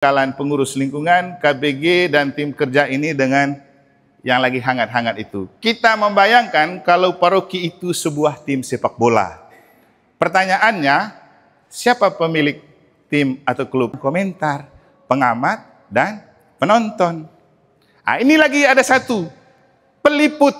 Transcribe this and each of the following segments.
Kalian pengurus lingkungan, KBG, dan tim kerja ini dengan yang lagi hangat-hangat itu. Kita membayangkan kalau paroki itu sebuah tim sepak bola. Pertanyaannya, siapa pemilik tim atau klub? Komentar, pengamat, dan penonton. Nah, ini lagi ada satu, peliput.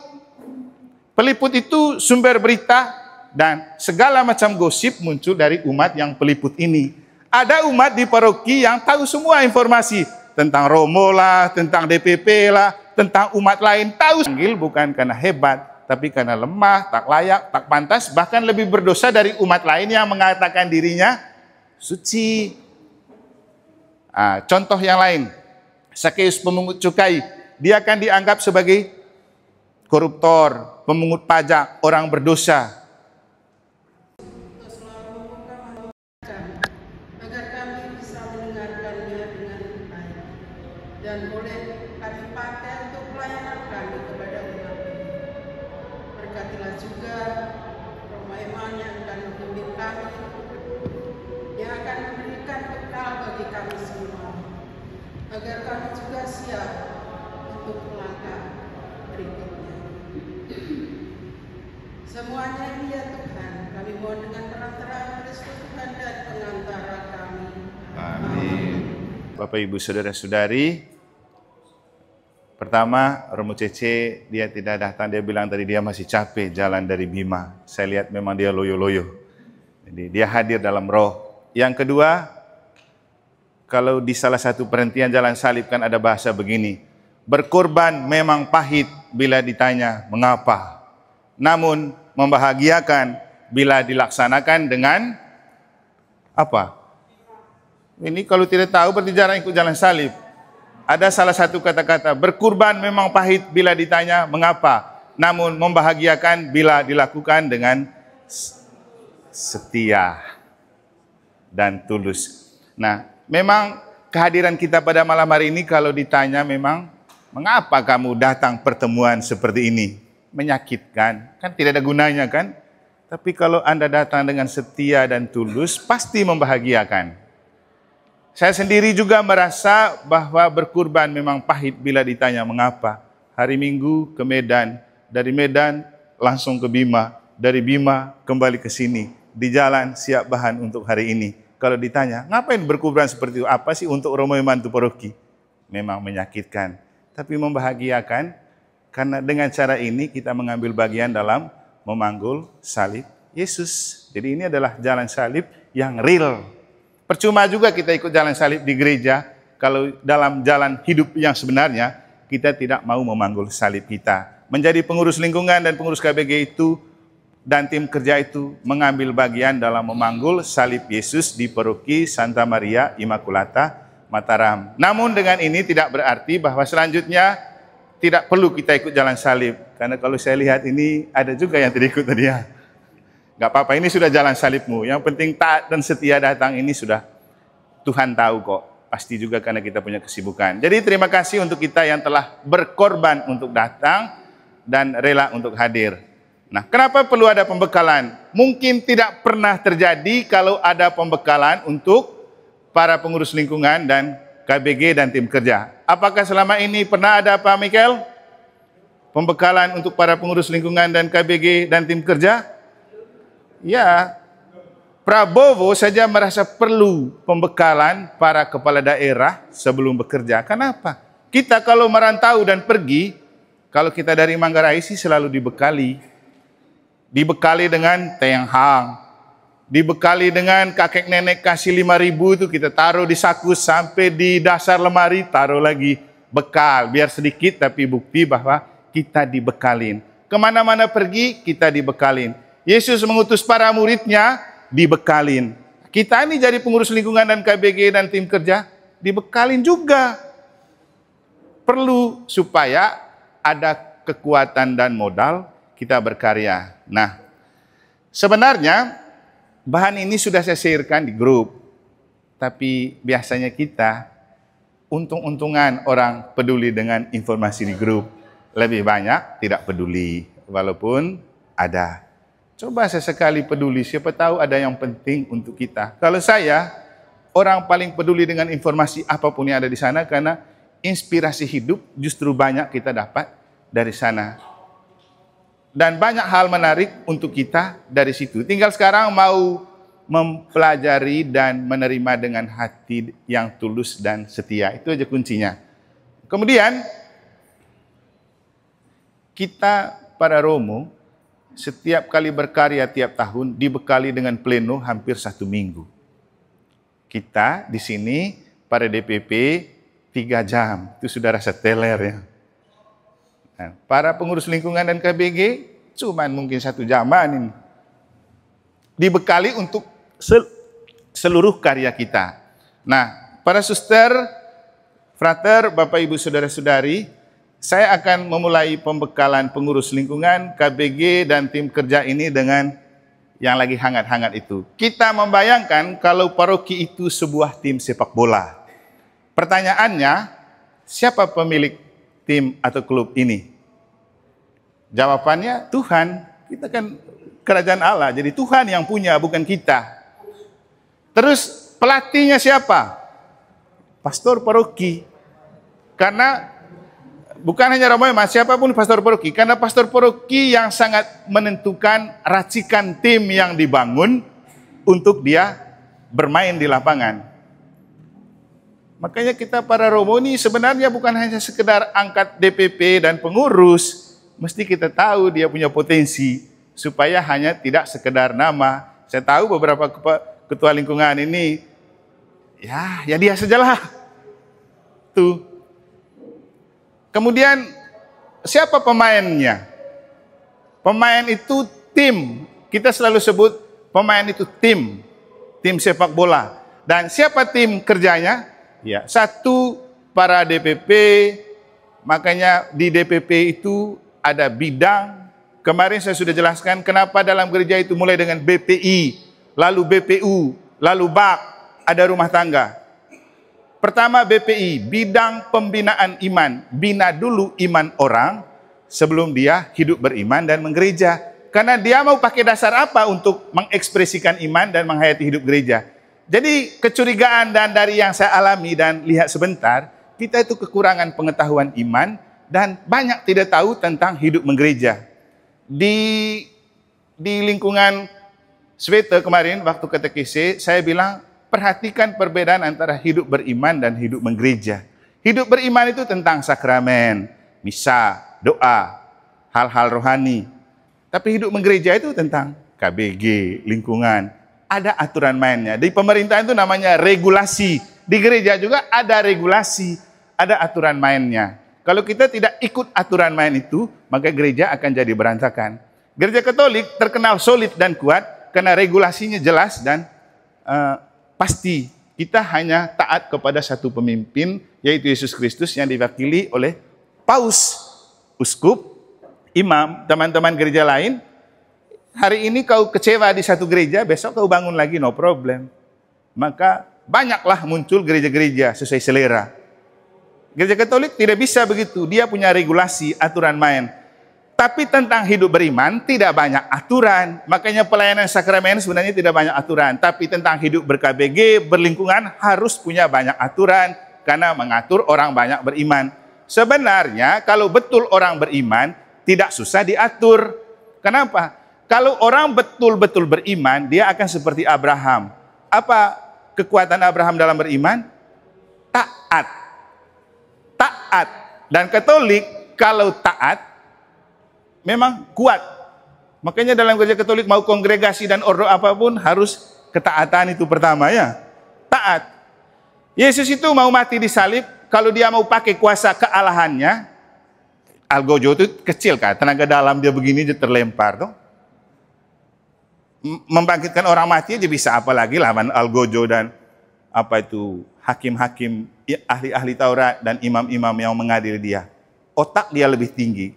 Peliput itu sumber berita dan segala macam gosip muncul dari umat yang peliput ini. Ada umat di paroki yang tahu semua informasi tentang Romo lah, tentang DPP lah, tentang umat lain. Tahu bukan karena hebat, tapi karena lemah, tak layak, tak pantas, bahkan lebih berdosa dari umat lain yang mengatakan dirinya suci. Contoh yang lain, Sakeus pemungut cukai, dia akan dianggap sebagai koruptor, pemungut pajak, orang berdosa. Dan boleh kami pakai untuk pelayanan kami kepada umat ini. Berkatilah juga Romo Eman yang akan membimbing kami, yang akan memberikan bekal bagi kami semua, agar kami juga siap untuk melangkah berikutnya. Semuanya ini ya Tuhan, kami mohon dengan terang-terang Kristus Tuhan dan pengantara kami. Amin. Bapak Ibu Saudara-saudari, pertama Romo Cece dia tidak datang, dia bilang tadi dia masih capek jalan dari Bima. Saya lihat memang dia loyo-loyo. Jadi dia hadir dalam roh. Yang kedua, kalau di salah satu perhentian jalan salib kan ada bahasa begini, berkorban memang pahit bila ditanya mengapa, namun membahagiakan bila dilaksanakan dengan apa? Ini kalau tidak tahu berarti jarang ikut jalan salib. Ada salah satu kata-kata, berkurban memang pahit bila ditanya mengapa, namun membahagiakan bila dilakukan dengan setia dan tulus. Nah, memang kehadiran kita pada malam hari ini kalau ditanya memang, mengapa kamu datang pertemuan seperti ini? Menyakitkan, kan tidak ada gunanya kan? Tapi kalau Anda datang dengan setia dan tulus, pasti membahagiakan. Saya sendiri juga merasa bahwa berkurban memang pahit bila ditanya mengapa. Hari Minggu ke Medan, dari Medan langsung ke Bima, dari Bima kembali ke sini. Di jalan siap bahan untuk hari ini. Kalau ditanya, ngapain berkurban seperti itu? Apa sih untuk Romo Mantu Paroki? Memang menyakitkan, tapi membahagiakan karena dengan cara ini kita mengambil bagian dalam memanggul salib Yesus. Jadi ini adalah jalan salib yang real. Percuma juga kita ikut jalan salib di gereja, kalau dalam jalan hidup yang sebenarnya, kita tidak mau memanggul salib kita. Menjadi pengurus lingkungan dan pengurus KBG itu, dan tim kerja itu, mengambil bagian dalam memanggul salib Yesus di Paroki Santa Maria Immaculata, Mataram. Namun dengan ini tidak berarti bahwa selanjutnya tidak perlu kita ikut jalan salib. Karena kalau saya lihat ini, ada juga yang tidak ikut tadi ya. Gak apa-apa, ini sudah jalan salibmu. Yang penting taat dan setia datang ini sudah Tuhan tahu kok. Pasti juga karena kita punya kesibukan. Jadi terima kasih untuk kita yang telah berkorban untuk datang dan rela untuk hadir. Nah, kenapa perlu ada pembekalan? Mungkin tidak pernah terjadi kalau ada pembekalan untuk para pengurus lingkungan dan KBG dan tim kerja. Apakah selama ini pernah ada Pak Michael? Pembekalan untuk para pengurus lingkungan dan KBG dan tim kerja? Ya, Prabowo saja merasa perlu pembekalan para kepala daerah sebelum bekerja. Kenapa? Kita kalau merantau dan pergi, kalau kita dari Manggarai sih selalu dibekali. Dibekali dengan teyang hang. Dibekali dengan kakek nenek kasih 5.000 itu kita taruh di saku sampai di dasar lemari, taruh lagi bekal. Biar sedikit tapi bukti bahwa kita dibekalin. Kemana-mana pergi kita dibekalin. Yesus mengutus para muridnya, dibekalin. Kita ini jadi pengurus lingkungan dan KBG dan tim kerja, dibekalin juga. Perlu supaya ada kekuatan dan modal kita berkarya. Nah, sebenarnya bahan ini sudah saya share-kan di grup. Tapi biasanya kita untung-untungan orang peduli dengan informasi di grup. Lebih banyak tidak peduli, walaupun ada. Coba sesekali peduli, siapa tahu ada yang penting untuk kita. Kalau saya orang paling peduli dengan informasi apapun yang ada di sana, karena inspirasi hidup justru banyak kita dapat dari sana. Dan banyak hal menarik untuk kita dari situ. Tinggal sekarang mau mempelajari dan menerima dengan hati yang tulus dan setia. Itu aja kuncinya. Kemudian, kita para Romo, setiap kali berkarya tiap tahun dibekali dengan pleno hampir 1 minggu. Kita di sini para DPP 3 jam, itu sudah rasa teler ya. Nah, para pengurus lingkungan dan KBG cuman mungkin 1 jaman ini. Dibekali untuk seluruh karya kita. Nah, para suster, frater, Bapak Ibu Saudara-saudari, saya akan memulai pembekalan pengurus lingkungan, KBG, dan tim kerja ini dengan yang lagi hangat-hangat itu. Kita membayangkan kalau paroki itu sebuah tim sepak bola. Pertanyaannya, siapa pemilik tim atau klub ini? Jawabannya Tuhan. Kita kan kerajaan Allah, jadi Tuhan yang punya, bukan kita. Terus pelatihnya siapa? Pastor paroki. Karena bukan hanya Romo Ema, siapapun pastor paroki. Karena pastor paroki yang sangat menentukan racikan tim yang dibangun untuk dia bermain di lapangan. Makanya kita para Romo ini sebenarnya bukan hanya sekedar angkat DPP dan pengurus. Mesti kita tahu dia punya potensi, supaya hanya tidak sekedar nama. Saya tahu beberapa ketua lingkungan ini, ya dia sajalah. Tuh. Kemudian siapa pemainnya? Pemain itu tim. Kita selalu sebut pemain itu tim sepak bola. Dan siapa tim kerjanya? Ya, 1 para DPP. Makanya di DPP itu ada bidang. Kemarin saya sudah jelaskan kenapa dalam gereja itu mulai dengan BPI, lalu BPU, lalu BAK, ada rumah tangga. Pertama BPI, bidang pembinaan iman. Bina dulu iman orang sebelum dia hidup beriman dan menggereja. Karena dia mau pakai dasar apa untuk mengekspresikan iman dan menghayati hidup gereja. Jadi kecurigaan dan dari yang saya alami dan lihat sebentar, kita itu kekurangan pengetahuan iman dan banyak tidak tahu tentang hidup menggereja. Di lingkungan Sweta kemarin waktu katekese, saya bilang perhatikan perbedaan antara hidup beriman dan hidup menggereja. Hidup beriman itu tentang sakramen, misa, doa, hal-hal rohani. Tapi hidup menggereja itu tentang KBG, lingkungan. Ada aturan mainnya. Di pemerintahan itu namanya regulasi. Di gereja juga ada regulasi, ada aturan mainnya. Kalau kita tidak ikut aturan main itu, maka gereja akan jadi berantakan. Gereja Katolik terkenal solid dan kuat karena regulasinya jelas dan pasti. Kita hanya taat kepada satu pemimpin, yaitu Yesus Kristus yang diwakili oleh paus, uskup, imam. Teman-teman gereja lain, hari ini kau kecewa di satu gereja, besok kau bangun lagi, no problem. Maka banyaklah muncul gereja-gereja sesuai selera. Gereja Katolik tidak bisa begitu, dia punya regulasi, aturan main. Tapi tentang hidup beriman tidak banyak aturan. Makanya pelayanan sakramen sebenarnya tidak banyak aturan. Tapi tentang hidup ber-KBG, berlingkungan harus punya banyak aturan. Karena mengatur orang banyak beriman. Sebenarnya kalau betul orang beriman, tidak susah diatur. Kenapa? Kalau orang betul-betul beriman, dia akan seperti Abraham. Apa kekuatan Abraham dalam beriman? Taat. Taat. Dan Katolik kalau taat memang kuat. Makanya dalam gereja Katolik mau kongregasi dan ordo apapun harus ketaatan itu pertama ya. Taat. Yesus itu mau mati di salib, kalau dia mau pakai kuasa kealahannya, algojo itu kecil kan, tenaga dalam dia begini dia terlempar tuh. Membangkitkan orang mati aja bisa, apalagi lawan algojo dan apa itu hakim-hakim, ahli-ahli Taurat dan imam-imam yang mengadili dia. Otak dia lebih tinggi,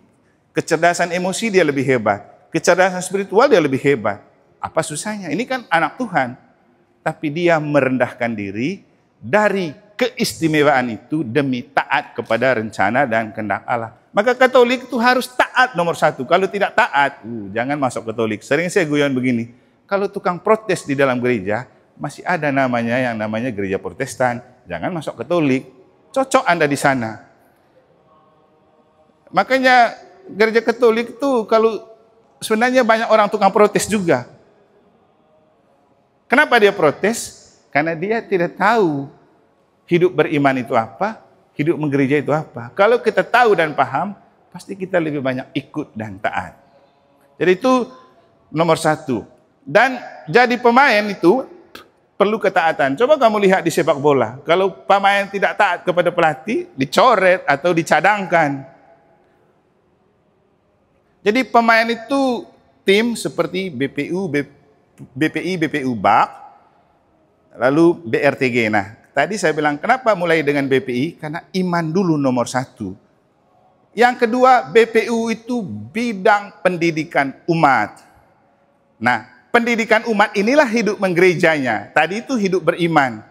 kecerdasan emosi dia lebih hebat, kecerdasan spiritual dia lebih hebat. Apa susahnya? Ini kan anak Tuhan. Tapi dia merendahkan diri dari keistimewaan itu demi taat kepada rencana dan kehendak Allah. Maka Katolik itu harus taat nomor 1. Kalau tidak taat, jangan masuk Katolik. Sering saya guyon begini, kalau tukang protes di dalam gereja, Masih ada namanya yang namanya gereja Protestan. Jangan masuk Katolik. Cocok Anda di sana. Makanya gereja Katolik itu kalau sebenarnya banyak orang tukang protes juga. Kenapa dia protes? Karena dia tidak tahu hidup beriman itu apa, hidup menggereja itu apa. Kalau kita tahu dan paham, pasti kita lebih banyak ikut dan taat. Jadi itu nomor satu. Dan jadi pemain itu perlu ketaatan. Coba kamu lihat di sepak bola. Kalau pemain tidak taat kepada pelatih, dicoret atau dicadangkan. Jadi pemain itu tim seperti BPU, BPI, BPU BAK, lalu BRTG. Nah, tadi saya bilang kenapa mulai dengan BPI? Karena iman dulu nomor satu. Yang kedua, BPU itu bidang pendidikan umat. Nah, pendidikan umat inilah hidup menggerejanya. Tadi itu hidup beriman.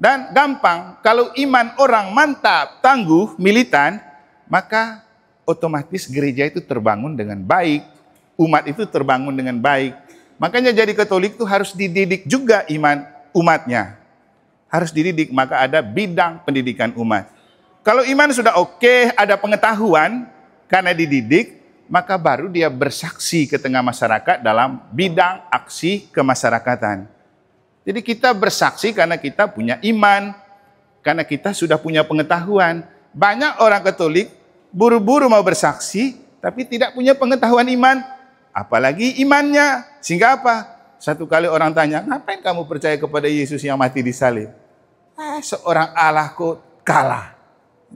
Dan gampang, kalau iman orang mantap, tangguh, militan, maka otomatis gereja itu terbangun dengan baik. Umat itu terbangun dengan baik. Makanya jadi Katolik itu harus dididik juga iman umatnya. Harus dididik, maka ada bidang pendidikan umat. Kalau iman sudah oke, ada pengetahuan karena dididik, maka baru dia bersaksi ke tengah masyarakat dalam bidang aksi kemasyarakatan. Jadi kita bersaksi karena kita punya iman, karena kita sudah punya pengetahuan. Banyak orang Katolik buru-buru mau bersaksi, tapi tidak punya pengetahuan iman, apalagi imannya. Sehingga apa? Satu kali orang tanya, ngapain kamu percaya kepada Yesus yang mati di salib? Seorang Allah kok kalah.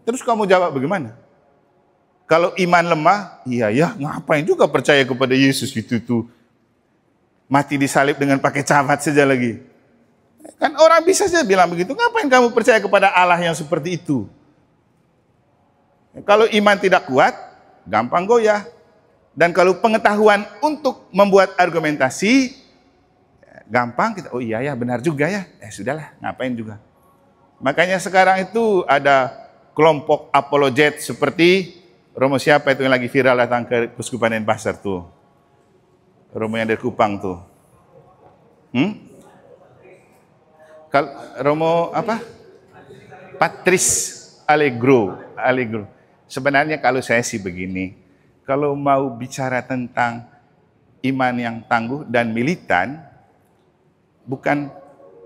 Terus kamu jawab bagaimana? Kalau iman lemah, iya ya, ngapain juga percaya kepada Yesus itu tuh. Mati disalib dengan pakai camat saja lagi. Kan orang bisa saja bilang begitu, ngapain kamu percaya kepada Allah yang seperti itu? Kalau iman tidak kuat, gampang goyah. Dan kalau pengetahuan untuk membuat argumentasi, gampang kita, oh iya ya, benar juga ya. Sudahlah, ngapain juga. Makanya sekarang itu ada kelompok apologet seperti Romo siapa itu yang lagi viral datang ke Keuskupan Denpasar tuh? Romo yang dari Kupang tuh. Romo apa? Patrice Allegro. Sebenarnya kalau saya sih begini, kalau mau bicara tentang iman yang tangguh dan militan, bukan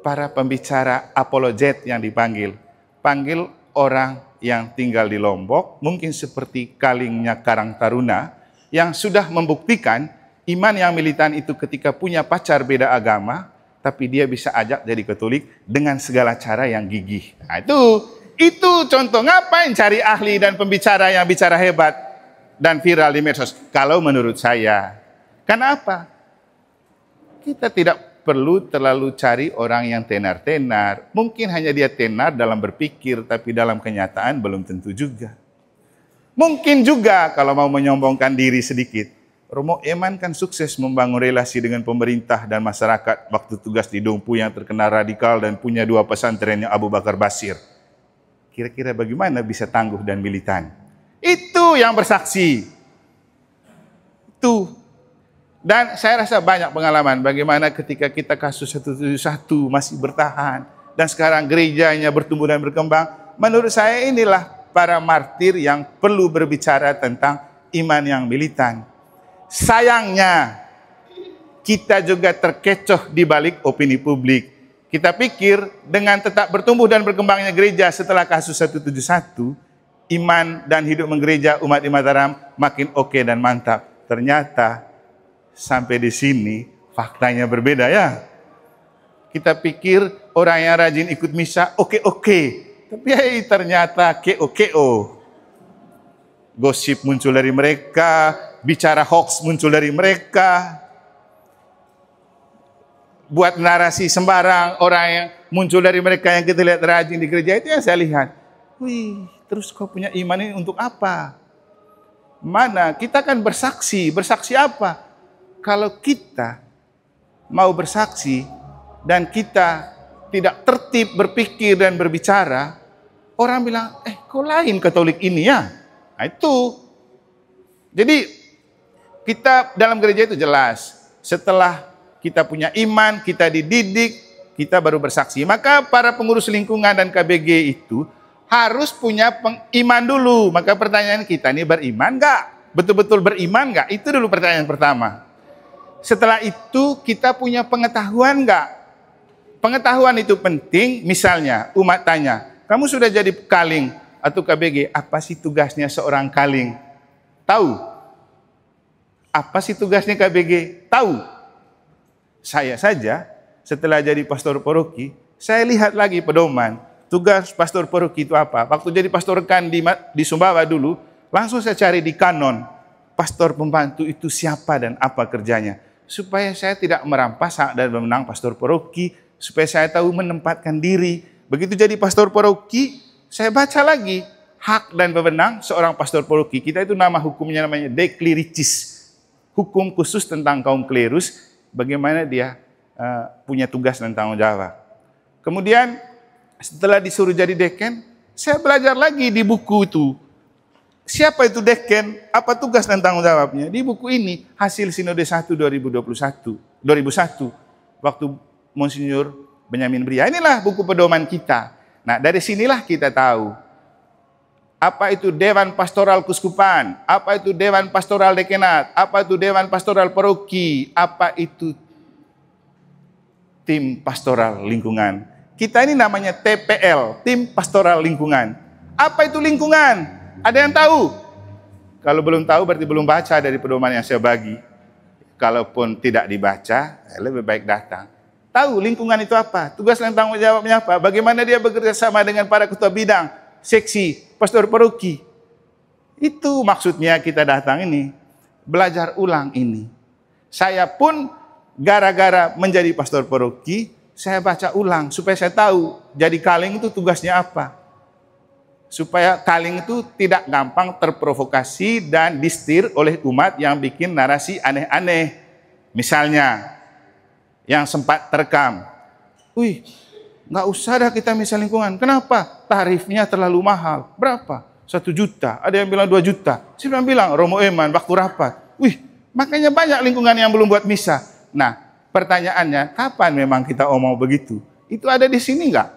para pembicara apologet yang dipanggil. Panggil orang yang tinggal di Lombok, mungkin seperti Kalingnya Karang Taruna, yang sudah membuktikan iman yang militan itu ketika punya pacar beda agama, tapi dia bisa ajak jadi Katolik dengan segala cara yang gigih. Nah, itu contoh. Ngapain cari ahli dan pembicara yang bicara hebat dan viral di medsos? Kalau menurut saya, karena apa? Kita tidak perlu terlalu cari orang yang tenar-tenar. Mungkin hanya dia tenar dalam berpikir, tapi dalam kenyataan belum tentu juga. Mungkin juga kalau mau menyombongkan diri sedikit, Romo Eman kan sukses membangun relasi dengan pemerintah dan masyarakat waktu tugas di Dompu yang terkena radikal dan punya 2 pesantren yang Abu Bakar Basir. Kira-kira bagaimana bisa tangguh dan militan? Itu yang bersaksi. Itu. Dan saya rasa banyak pengalaman bagaimana ketika kita kasus 171 masih bertahan. Dan sekarang gerejanya bertumbuh dan berkembang. Menurut saya inilah para martir yang perlu berbicara tentang iman yang militan. Sayangnya, kita juga terkecoh di balik opini publik. Kita pikir dengan tetap bertumbuh dan berkembangnya gereja setelah kasus 171, iman dan hidup menggereja umat di Mataram makin oke dan mantap. Ternyata sampai di sini faktanya berbeda ya. Kita pikir orang yang rajin ikut misa oke-oke, tapi ternyata keo-keo. Gosip muncul dari mereka, bicara hoax muncul dari mereka. Buat narasi sembarang, orang yang muncul dari mereka yang kita lihat rajin di gereja itu yang saya lihat. Wih, terus kau punya iman ini untuk apa? Mana? Kita kan bersaksi. Bersaksi apa? Kalau kita mau bersaksi dan kita tidak tertib berpikir dan berbicara, orang bilang, kok lain Katolik ini ya? Nah itu. Jadi kita dalam gereja itu jelas, setelah kita punya iman, kita dididik, kita baru bersaksi. Maka para pengurus lingkungan dan KBG itu harus punya iman dulu. Maka pertanyaan kita ini, beriman nggak? Betul-betul beriman nggak? Itu dulu pertanyaan pertama. Setelah itu kita punya pengetahuan nggak? Pengetahuan itu penting. Misalnya umat tanya, kamu sudah jadi kaling atau KBG, apa sih tugasnya seorang kaling? Tahu? Apa sih tugasnya KBG? Tahu? Saya saja setelah jadi pastor paroki, saya lihat lagi pedoman. Tugas pastor paroki itu apa? Waktu jadi pastor rekan di Sumbawa dulu, langsung saya cari di kanon. Pastor pembantu itu siapa dan apa kerjanya? Supaya saya tidak merampas hak dan wewenang pastor paroki, supaya saya tahu menempatkan diri. Begitu jadi pastor paroki, saya baca lagi hak dan wewenang seorang pastor paroki. Kita itu nama hukumnya namanya dekliricis. Hukum khusus tentang kaum klerus, bagaimana dia punya tugas dan tanggung jawab. Kemudian setelah disuruh jadi deken, saya belajar lagi di buku itu. Siapa itu deken? Apa tugas dan tanggung jawabnya? Di buku ini, hasil Sinode 1 2001, waktu Monsinyur Benyamin Bria. Inilah buku pedoman kita. Nah, dari sinilah kita tahu apa itu Dewan Pastoral Kuskupan, apa itu Dewan Pastoral Dekenat, apa itu Dewan Pastoral Paroki, apa itu Tim Pastoral Lingkungan. Kita ini namanya TPL, Tim Pastoral Lingkungan. Apa itu lingkungan? Ada yang tahu? Kalau belum tahu berarti belum baca dari pedoman yang saya bagi. Kalaupun tidak dibaca, lebih baik datang. Tahu lingkungan itu apa? Tugas dan tanggung jawabnya apa? Bagaimana dia bekerja sama dengan para ketua bidang, seksi, pastor paroki. Itu maksudnya kita datang ini. Belajar ulang ini. Saya pun gara-gara menjadi pastor paroki, saya baca ulang supaya saya tahu jadi kaling itu tugasnya apa. Supaya kaling itu tidak gampang terprovokasi dan distir oleh umat yang bikin narasi aneh-aneh. Misalnya, yang sempat terekam. Wih, nggak usah dah kita misal lingkungan. Kenapa? Tarifnya terlalu mahal. Berapa? 1 juta. Ada yang bilang 2 juta. Saya bilang, Romo Eman, waktu rapat. Wih, makanya banyak lingkungan yang belum buat misa. Nah, pertanyaannya, kapan memang kita omong begitu? Itu ada di sini nggak?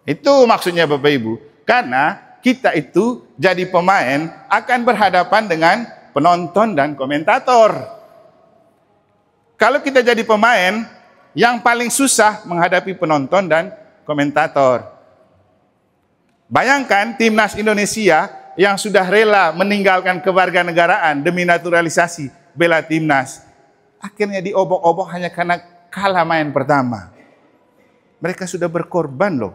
Itu maksudnya Bapak Ibu. Karena kita itu jadi pemain akan berhadapan dengan penonton dan komentator. Kalau kita jadi pemain, yang paling susah menghadapi penonton dan komentator. Bayangkan timnas Indonesia yang sudah rela meninggalkan kewarganegaraan demi naturalisasi bela timnas. Akhirnya diobok-obok hanya karena kalah main pertama. Mereka sudah berkorban loh.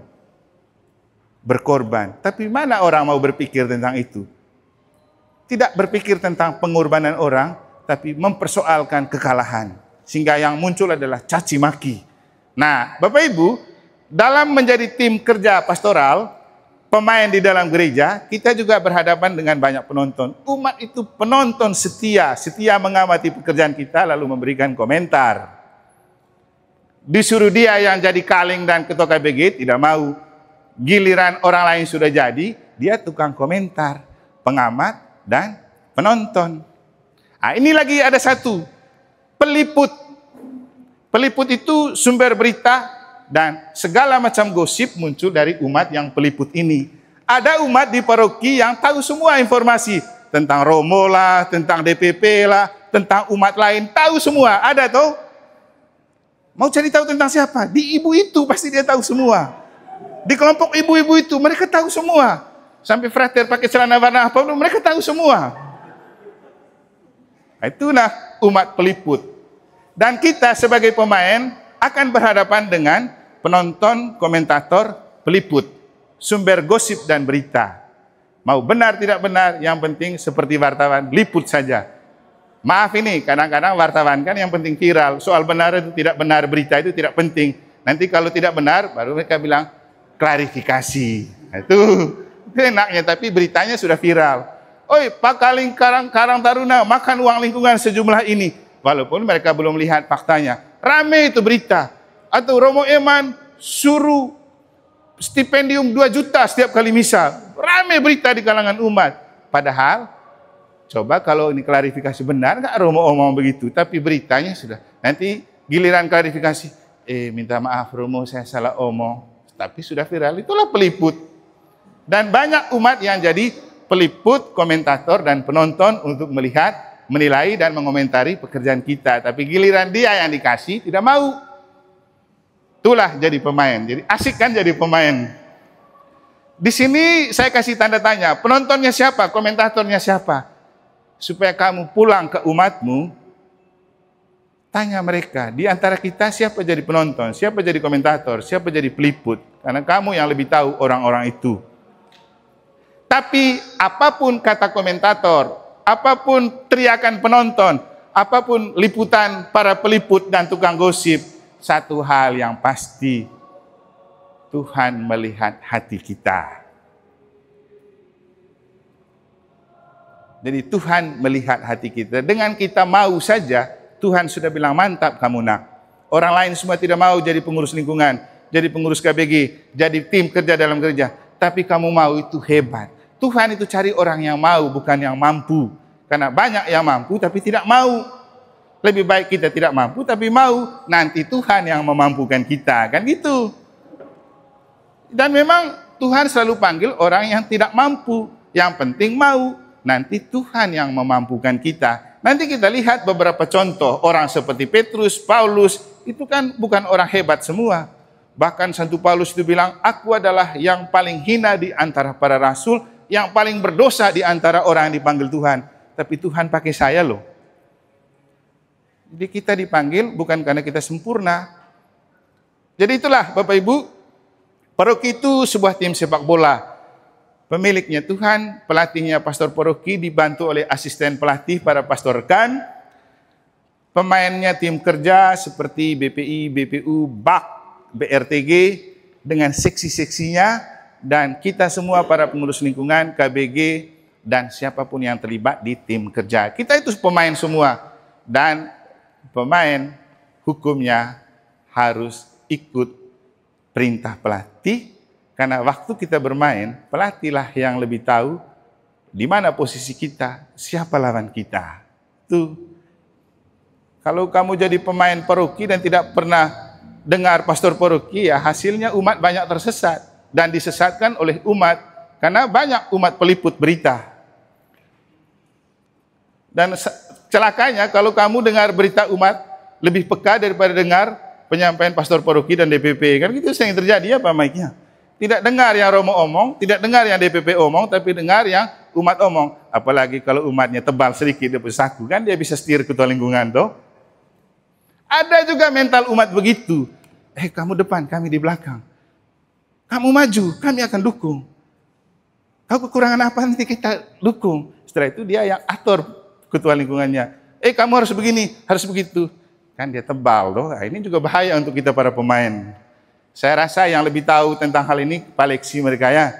Berkorban. Tapi mana orang mau berpikir tentang itu? Tidak berpikir tentang pengorbanan orang, tapi mempersoalkan kekalahan. Sehingga yang muncul adalah caci maki. Nah, Bapak Ibu, dalam menjadi tim kerja pastoral, pemain di dalam gereja, kita juga berhadapan dengan banyak penonton. Umat itu penonton setia mengamati pekerjaan kita lalu memberikan komentar. Disuruh dia yang jadi kaling dan ketua KBG tidak mau. Giliran orang lain sudah jadi, dia tukang komentar, pengamat dan penonton. Nah, ini lagi ada satu, peliput. Peliput itu sumber berita dan segala macam gosip muncul dari umat yang peliput ini. Ada umat di paroki yang tahu semua informasi tentang Romo lah, tentang DPP lah, tentang umat lain, tahu semua. Ada toh? Mau cari tahu tentang siapa? Di ibu itu pasti dia tahu semua. Di kelompok ibu-ibu itu mereka tahu semua. Sampai frater pakai celana warna apa, mereka tahu semua. Itulah umat peliput. Dan kita sebagai pemain akan berhadapan dengan penonton, komentator, peliput. Sumber gosip dan berita. Mau benar tidak benar, yang penting seperti wartawan, liput saja. Maaf ini, kadang-kadang wartawan kan yang penting viral. Soal benar itu tidak benar, berita itu tidak penting. Nanti kalau tidak benar, baru mereka bilang, klarifikasi. Itu enaknya, tapi beritanya sudah viral. Oi, Pak Kaling Karang Taruna makan uang lingkungan sejumlah ini. Walaupun mereka belum lihat faktanya. Rame itu berita. Atau Romo Eman suruh stipendium 2 juta setiap kali misa. Rame berita di kalangan umat. Padahal, coba kalau ini klarifikasi benar, nggak Romo omong begitu. Tapi beritanya sudah. Nanti giliran klarifikasi. Minta maaf Romo, saya salah omong. Tapi sudah viral, itulah peliput. Dan banyak umat yang jadi peliput, komentator, dan penonton untuk melihat, menilai, dan mengomentari pekerjaan kita. Tapi giliran dia yang dikasih, tidak mau. Itulah jadi pemain. Jadi asik kan jadi pemain. Di sini saya kasih tanda tanya, penontonnya siapa, komentatornya siapa? Supaya kamu pulang ke umatmu, tanya mereka, di antara kita siapa jadi penonton, siapa jadi komentator, siapa jadi peliput. Karena kamu yang lebih tahu orang-orang itu. Tapi apapun kata komentator, apapun teriakan penonton, apapun liputan para peliput dan tukang gosip, satu hal yang pasti, Tuhan melihat hati kita. Jadi Tuhan melihat hati kita. Dengan kita mau saja, Tuhan sudah bilang, mantap kamu nak. Orang lain semua tidak mau jadi pengurus lingkungan, jadi pengurus KBG, jadi tim kerja dalam gereja. Tapi kamu mau, itu hebat. Tuhan itu cari orang yang mau, bukan yang mampu. Karena banyak yang mampu tapi tidak mau. Lebih baik kita tidak mampu tapi mau. Nanti Tuhan yang memampukan kita. Kan gitu. Dan memang Tuhan selalu panggil orang yang tidak mampu. Yang penting mau. Nanti Tuhan yang memampukan kita. Nanti kita lihat beberapa contoh. Orang seperti Petrus, Paulus, itu kan bukan orang hebat semua. Bahkan Santo Paulus itu bilang, aku adalah yang paling hina di antara para rasul, yang paling berdosa di antara orang yang dipanggil Tuhan. Tapi Tuhan pakai saya loh. Jadi kita dipanggil bukan karena kita sempurna. Jadi itulah Bapak Ibu, paroki itu sebuah tim sepak bola. Pemiliknya Tuhan, pelatihnya pastor paroki, dibantu oleh asisten pelatih para pastor rekan. Pemainnya tim kerja seperti BPI, BPU, BAK, BRTG dengan seksi-seksinya, dan kita semua para pengurus lingkungan, KBG, dan siapapun yang terlibat di tim kerja. Kita itu pemain semua, dan pemain hukumnya harus ikut perintah pelatih, karena waktu kita bermain, pelatihlah yang lebih tahu di mana posisi kita, siapa lawan kita. Tuh. Kalau kamu jadi pemain paroki dan tidak pernah dengar pastor paroki, ya hasilnya umat banyak tersesat dan disesatkan oleh umat karena banyak umat peliput berita. Dan celakanya kalau kamu dengar berita umat lebih peka daripada dengar penyampaian pastor paroki dan DPP. Kan gitu sering terjadi apa Mike-nya? Tidak dengar yang Romo omong, tidak dengar yang DPP omong, tapi dengar yang umat omong. Apalagi kalau umatnya tebal sedikit, dia saku, kan dia bisa setir ketua lingkungan toh. Ada juga mental umat begitu. Kamu depan, kami di belakang. Kamu maju, kami akan dukung. Kau kekurangan apa, nanti kita dukung. Setelah itu dia yang atur ketua lingkungannya. Kamu harus begini, harus begitu. Kan dia tebal toh. Nah, ini juga bahaya untuk kita para pemain. Saya rasa yang lebih tahu tentang hal ini Pak Leksi mereka ya,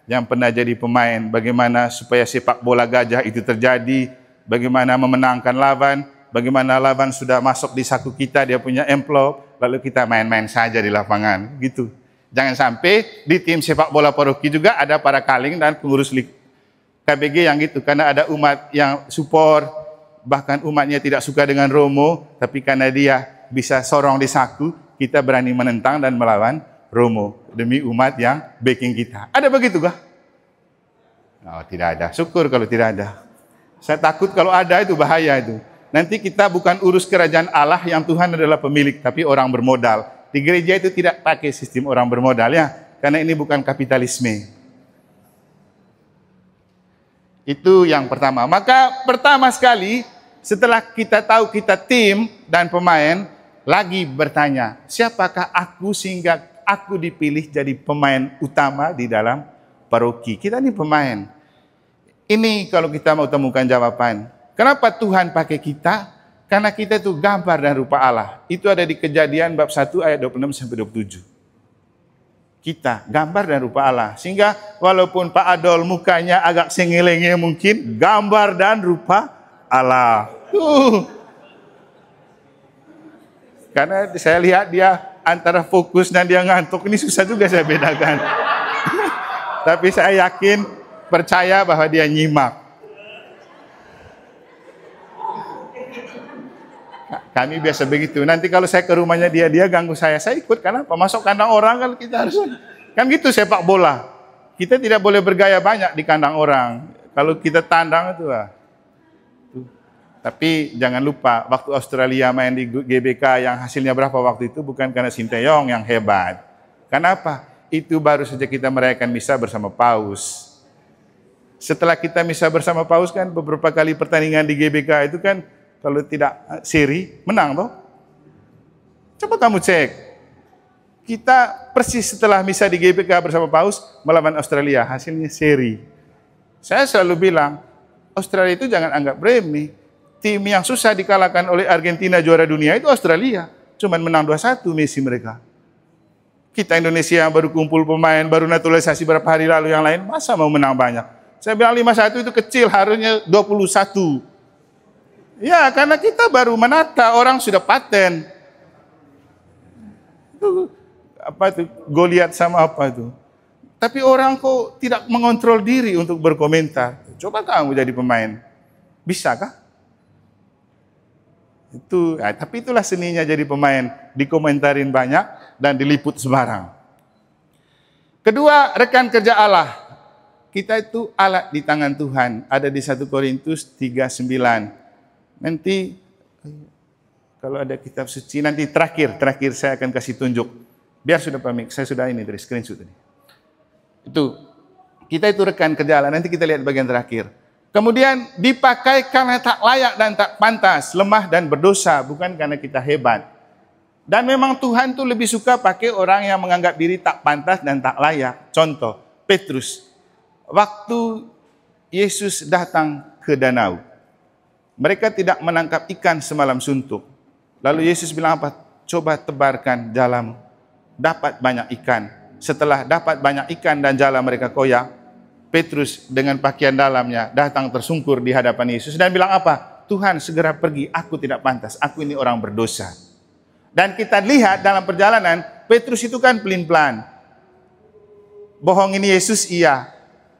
yang pernah jadi pemain, bagaimana supaya sepak bola gajah itu terjadi, bagaimana memenangkan lawan, bagaimana lawan sudah masuk di saku kita, dia punya amplop, lalu kita main-main saja di lapangan, gitu. Jangan sampai di tim sepak bola paroki juga ada para kaling dan pengurus KBG yang gitu, karena ada umat yang support, bahkan umatnya tidak suka dengan Romo, tapi karena dia bisa sorong di saku, kita berani menentang dan melawan Romo demi umat yang backing kita. Ada begitu kah? Oh, tidak ada. Syukur kalau tidak ada. Saya takut kalau ada itu bahaya itu. Nanti kita bukan urus kerajaan Allah yang Tuhan adalah pemilik, tapi orang bermodal. Di gereja itu tidak pakai sistem orang bermodal ya, karena ini bukan kapitalisme. Itu yang pertama. Maka pertama sekali setelah kita tahu kita tim dan pemain, lagi bertanya, siapakah aku sehingga aku dipilih jadi pemain utama di dalam paroki? Kita ini pemain. Ini kalau kita mau temukan jawaban. Kenapa Tuhan pakai kita? Karena kita itu gambar dan rupa Allah. Itu ada di Kejadian bab 1 ayat 26-27. Kita gambar dan rupa Allah. Sehingga walaupun Pak Adol mukanya agak sengele-ngele mungkin, gambar dan rupa Allah. Karena saya lihat dia antara fokus dan dia ngantuk, ini susah juga saya bedakan. Tapi saya yakin, percaya bahwa dia nyimak. Kami biasa begitu. Nanti kalau saya ke rumahnya dia ganggu saya ikut. Kenapa? Masuk kandang orang kan kita harus. Kan gitu sepak bola. Kita tidak boleh bergaya banyak di kandang orang. Kalau kita tandang itu Tapi jangan lupa, waktu Australia main di GBK yang hasilnya berapa waktu itu bukan karena Sinteyong yang hebat. Kenapa? Itu baru saja kita merayakan misa bersama Paus. Setelah kita misa bersama Paus kan beberapa kali pertandingan di GBK itu kan kalau tidak seri, menang toh. Coba kamu cek. Kita persis setelah misa di GBK bersama Paus melawan Australia, hasilnya seri. Saya selalu bilang, Australia itu jangan anggap remeh. Tim yang susah dikalahkan oleh Argentina juara dunia itu Australia. Cuman menang 2-1 Messi mereka. Kita Indonesia yang baru kumpul pemain, baru naturalisasi beberapa hari lalu yang lain, masa mau menang banyak? Saya bilang 5-1 itu kecil, harusnya 21. Ya, karena kita baru menata, orang sudah paten. Itu, apa itu, Goliat sama apa itu. Tapi orang kok tidak mengontrol diri untuk berkomentar. Coba kamu jadi pemain. Bisakah? Tapi itulah seninya jadi pemain, dikomentarin banyak dan diliput sembarang. Kedua, rekan kerja Allah. Kita itu alat di tangan Tuhan, ada di 1 Korintus 3:9. Nanti kalau ada kitab suci, nanti terakhir saya akan kasih tunjuk. Biar sudah pamit, saya sudah ini dari screenshot tadi. Itu, kita itu rekan kerja Allah, nanti kita lihat bagian terakhir. Kemudian dipakai karena tak layak dan tak pantas, lemah dan berdosa, bukan karena kita hebat. Dan memang Tuhan tuh lebih suka pakai orang yang menganggap diri tak pantas dan tak layak. Contoh, Petrus. Waktu Yesus datang ke danau, mereka tidak menangkap ikan semalam suntuk. Lalu Yesus bilang apa? Coba tebarkan jalamu. Dapat banyak ikan. Setelah dapat banyak ikan dan jala mereka koyak, Petrus dengan pakaian dalamnya datang tersungkur di hadapan Yesus dan bilang apa? Tuhan segera pergi, aku tidak pantas, aku ini orang berdosa. Dan kita lihat dalam perjalanan, Petrus itu kan pelin-pelan. Bohongin Yesus, iya.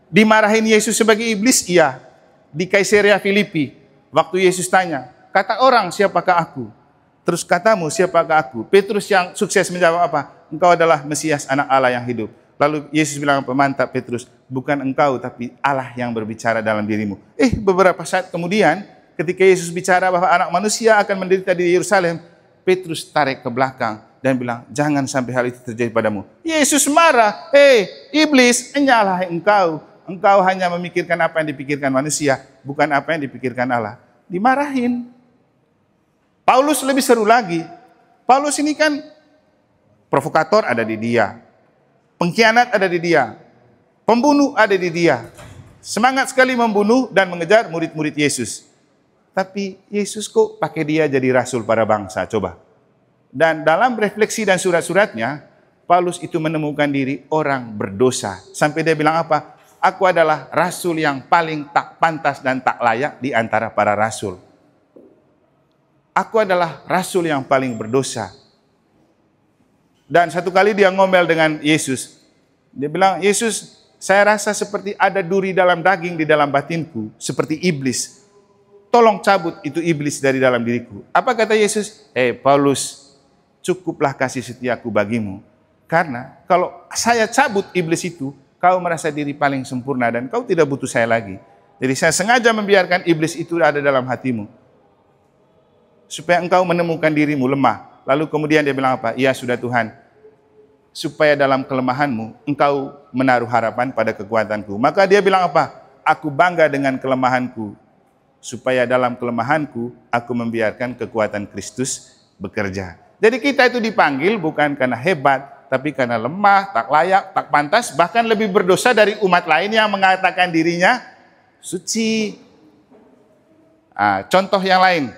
Dimarahin Yesus sebagai iblis, iya. Di Kaisarea Filipi, waktu Yesus tanya, kata orang siapakah aku? Terus katamu siapakah aku? Petrus yang sukses menjawab apa? Engkau adalah Mesias, anak Allah yang hidup. Lalu Yesus bilang, mantap Petrus, bukan engkau tapi Allah yang berbicara dalam dirimu. Beberapa saat kemudian, ketika Yesus bicara bahwa anak manusia akan menderita di Yerusalem, Petrus tarik ke belakang dan bilang, jangan sampai hal itu terjadi padamu. Yesus marah, iblis, nyalahi engkau. Engkau hanya memikirkan apa yang dipikirkan manusia, bukan apa yang dipikirkan Allah. Dimarahin. Paulus lebih seru lagi. Paulus ini kan provokator ada di dia. Pengkhianat ada di dia. Pembunuh ada di dia. Semangat sekali membunuh dan mengejar murid-murid Yesus. Tapi Yesus kok pakai dia jadi rasul para bangsa, coba. Dan dalam refleksi dan surat-suratnya, Paulus itu menemukan diri orang berdosa. Sampai dia bilang apa? Aku adalah rasul yang paling tak pantas dan tak layak di antara para rasul. Aku adalah rasul yang paling berdosa. Dan satu kali dia ngomel dengan Yesus. Dia bilang, Yesus, saya rasa seperti ada duri dalam daging di dalam batinku, seperti iblis. Tolong cabut itu iblis dari dalam diriku. Apa kata Yesus? Paulus, cukuplah kasih setiaku bagimu. Karena kalau saya cabut iblis itu, kau merasa diri paling sempurna dan kau tidak butuh saya lagi. Jadi saya sengaja membiarkan iblis itu ada dalam hatimu. Supaya engkau menemukan dirimu lemah. Lalu kemudian dia bilang apa? Ya sudah Tuhan. Supaya dalam kelemahanmu, engkau menaruh harapan pada kekuatanku. Maka dia bilang apa? Aku bangga dengan kelemahanku. Supaya dalam kelemahanku, aku membiarkan kekuatan Kristus bekerja. Jadi kita itu dipanggil bukan karena hebat, tapi karena lemah, tak layak, tak pantas, bahkan lebih berdosa dari umat lain yang mengatakan dirinya suci. Contoh yang lain,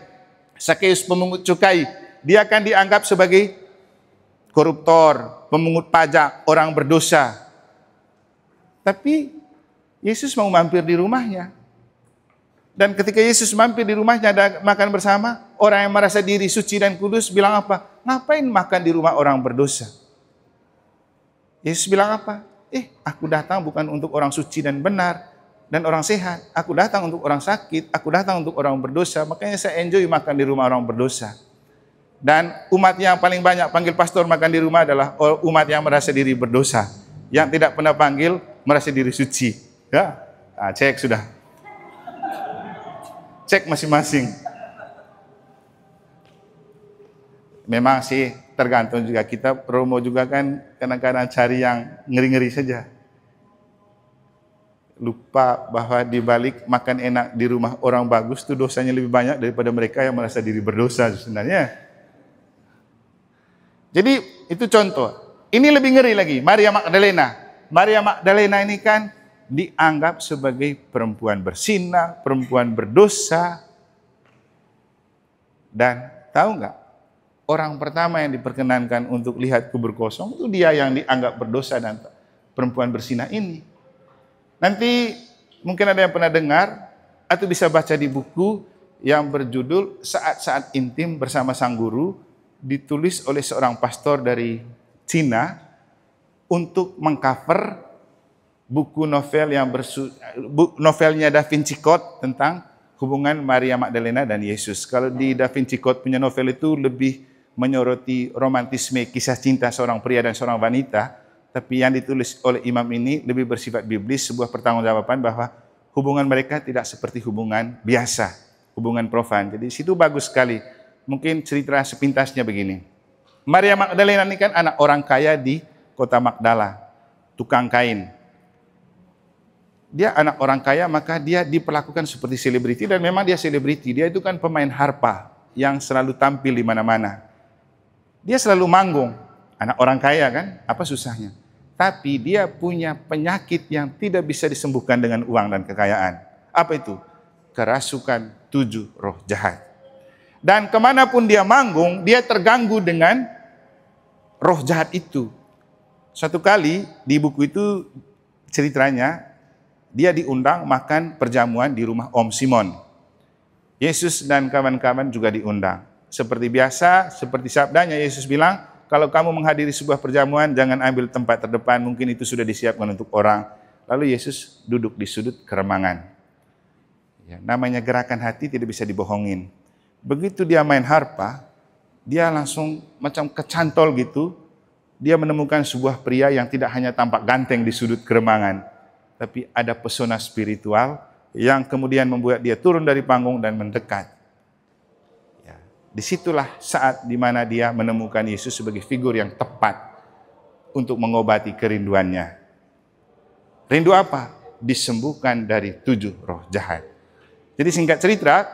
Sakeus pemungut cukai, dia akan dianggap sebagai koruptor, pemungut pajak, orang berdosa. Tapi Yesus mau mampir di rumahnya. Dan ketika Yesus mampir di rumahnya dan makan bersama, orang yang merasa diri suci dan kudus bilang apa? Ngapain makan di rumah orang berdosa? Yesus bilang apa? Aku datang bukan untuk orang suci dan benar dan orang sehat. Aku datang untuk orang sakit, aku datang untuk orang berdosa. Makanya saya enjoy makan di rumah orang berdosa. Dan umat yang paling banyak panggil pastor makan di rumah adalah umat yang merasa diri berdosa. Yang tidak pernah panggil merasa diri suci. Ya, nah, cek sudah. Cek masing-masing. Memang sih tergantung juga, kita promo juga kan kadang-kadang cari yang ngeri-ngeri saja. Lupa bahwa di balik makan enak di rumah orang bagus itu dosanya lebih banyak daripada mereka yang merasa diri berdosa sebenarnya. Jadi itu contoh. Ini lebih ngeri lagi, Maria Magdalena. Maria Magdalena ini kan dianggap sebagai perempuan bersinah, perempuan berdosa. Dan tahu nggak? Orang pertama yang diperkenankan untuk lihat kubur kosong itu dia yang dianggap berdosa dan perempuan bersinah ini. Nanti mungkin ada yang pernah dengar atau bisa baca di buku yang berjudul Saat-saat Intim Bersama Sang Guru, ditulis oleh seorang pastor dari Cina untuk mengcover buku novel novelnya Da Vinci Code tentang hubungan Maria Magdalena dan Yesus. Kalau di Da Vinci Code punya novel itu lebih menyoroti romantisme kisah cinta seorang pria dan seorang wanita, tapi yang ditulis oleh imam ini lebih bersifat biblis, sebuah pertanggungjawaban bahwa hubungan mereka tidak seperti hubungan biasa, hubungan profan. Jadi situ bagus sekali. Mungkin cerita sepintasnya begini. Maria Magdalena ini kan anak orang kaya di kota Magdala, tukang kain. Dia anak orang kaya, maka dia diperlakukan seperti selebriti, dan memang dia selebriti. Dia itu kan pemain harpa yang selalu tampil di mana-mana. Dia selalu manggung, anak orang kaya kan, apa susahnya? Tapi dia punya penyakit yang tidak bisa disembuhkan dengan uang dan kekayaan. Apa itu? Kerasukan 7 roh jahat. Dan kemanapun dia manggung, dia terganggu dengan roh jahat itu. Suatu kali di buku itu ceritanya, dia diundang makan perjamuan di rumah Om Simon. Yesus dan kawan-kawan juga diundang. Seperti biasa, seperti sabdanya, Yesus bilang, kalau kamu menghadiri sebuah perjamuan, jangan ambil tempat terdepan, mungkin itu sudah disiapkan untuk orang. Lalu Yesus duduk di sudut keremangan. Ya, namanya gerakan hati tidak bisa dibohongin. Begitu dia main harpa, dia langsung macam kecantol gitu. Dia menemukan sebuah pria yang tidak hanya tampak ganteng di sudut keremangan, tapi ada pesona spiritual yang kemudian membuat dia turun dari panggung dan mendekat. Ya, disitulah saat dimana dia menemukan Yesus sebagai figur yang tepat untuk mengobati kerinduannya. Rindu apa? Disembuhkan dari 7 roh jahat. Jadi singkat cerita,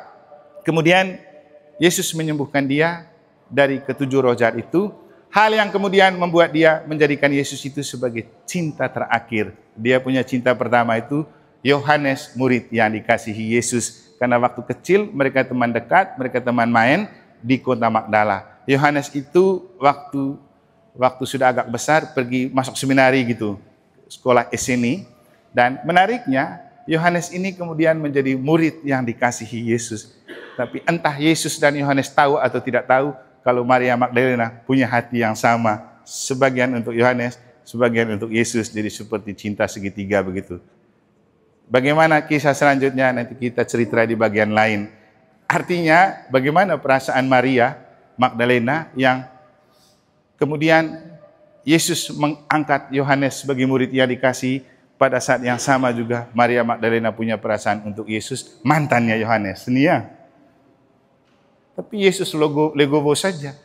kemudian Yesus menyembuhkan dia dari ke-7 roh jahat itu. Hal yang kemudian membuat dia menjadikan Yesus itu sebagai cinta terakhir. Dia punya cinta pertama itu Yohanes, murid yang dikasihi Yesus. Karena waktu kecil mereka teman dekat, mereka teman main di kota Magdala. Yohanes itu waktu sudah agak besar pergi masuk seminari gitu, sekolah SNI. Dan menariknya, Yohanes ini kemudian menjadi murid yang dikasihi Yesus. Tapi entah Yesus dan Yohanes tahu atau tidak tahu kalau Maria Magdalena punya hati yang sama. Sebagian untuk Yohanes, sebagian untuk Yesus. Jadi seperti cinta segitiga begitu. Bagaimana kisah selanjutnya nanti kita cerita di bagian lain. Artinya bagaimana perasaan Maria Magdalena yang kemudian Yesus mengangkat Yohanes sebagai murid yang dikasihi. Pada saat yang sama juga Maria Magdalena punya perasaan untuk Yesus, mantannya Yohanes. Ini ya. Tapi Yesus legowo saja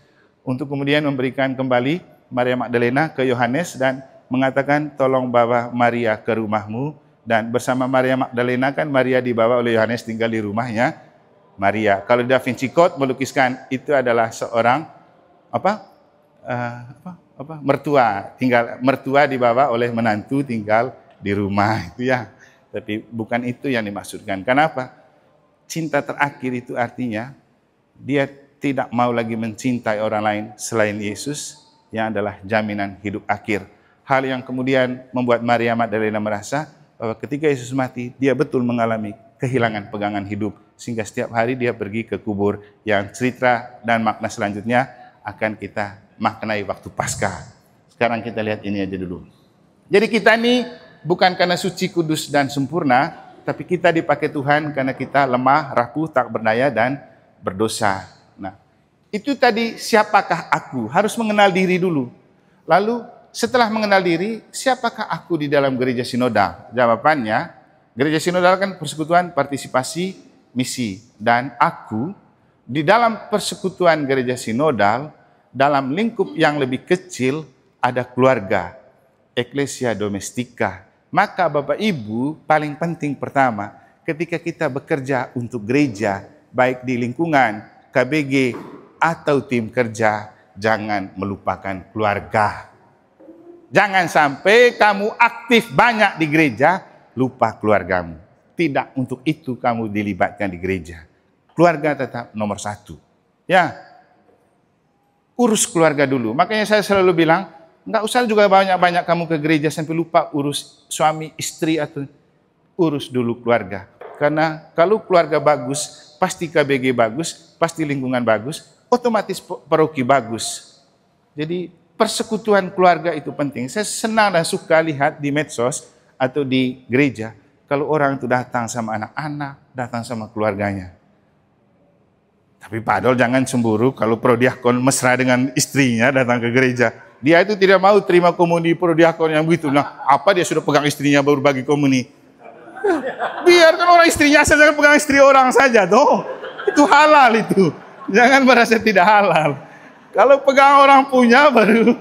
untuk kemudian memberikan kembali Maria Magdalena ke Yohanes dan mengatakan tolong bawa Maria ke rumahmu. Dan bersama Maria Magdalena kan Maria dibawa oleh Yohanes tinggal di rumahnya Maria. Kalau Da Vinci Code melukiskan itu adalah seorang mertua dibawa oleh menantu tinggal di rumah itu ya. Tapi bukan itu yang dimaksudkan. Kenapa? Cinta terakhir itu artinya dia tidak mau lagi mencintai orang lain selain Yesus yang adalah jaminan hidup akhir. Hal yang kemudian membuat Maria Magdalena merasa bahwa ketika Yesus mati, dia betul mengalami kehilangan pegangan hidup. Sehingga setiap hari dia pergi ke kubur yang cerita dan makna selanjutnya akan kita maknai waktu Paskah. Sekarang kita lihat ini aja dulu. Jadi kita ini bukan karena suci, kudus, dan sempurna, tapi kita dipakai Tuhan karena kita lemah, rapuh, tak berdaya, dan berdosa. Nah, Itu tadi siapakah aku? Harus mengenal diri dulu. Lalu setelah mengenal diri, siapakah aku di dalam gereja sinodal? Jawabannya, gereja sinodal kan persekutuan partisipasi misi. Dan aku di dalam persekutuan gereja sinodal, dalam lingkup yang lebih kecil ada keluarga, eklesia domestika. Maka Bapak Ibu paling penting pertama, ketika kita bekerja untuk gereja, baik di lingkungan, KBG, atau tim kerja, jangan melupakan keluarga. Jangan sampai kamu aktif banyak di gereja, lupa keluargamu. Tidak untuk itu kamu dilibatkan di gereja. Keluarga tetap nomor satu. Ya, urus keluarga dulu. Makanya saya selalu bilang, nggak usah juga banyak-banyak kamu ke gereja sampai lupa urus suami, istri, atau urus dulu keluarga. Karena kalau keluarga bagus, pasti KBG bagus, pasti lingkungan bagus, otomatis paroki bagus. Jadi persekutuan keluarga itu penting. Saya senang dan suka lihat di medsos atau di gereja, kalau orang itu datang sama anak-anak, datang sama keluarganya. Tapi Pak Adol jangan cemburu kalau prodiakon mesra dengan istrinya datang ke gereja. Dia itu tidak mau terima komuni prodiakon yang begitu. Nah, apa dia sudah pegang istrinya baru bagi komuni? Biarkan orang istrinya saja pegang istri orang saja, toh. Itu halal itu. Jangan merasa tidak halal. Kalau pegang orang punya baru.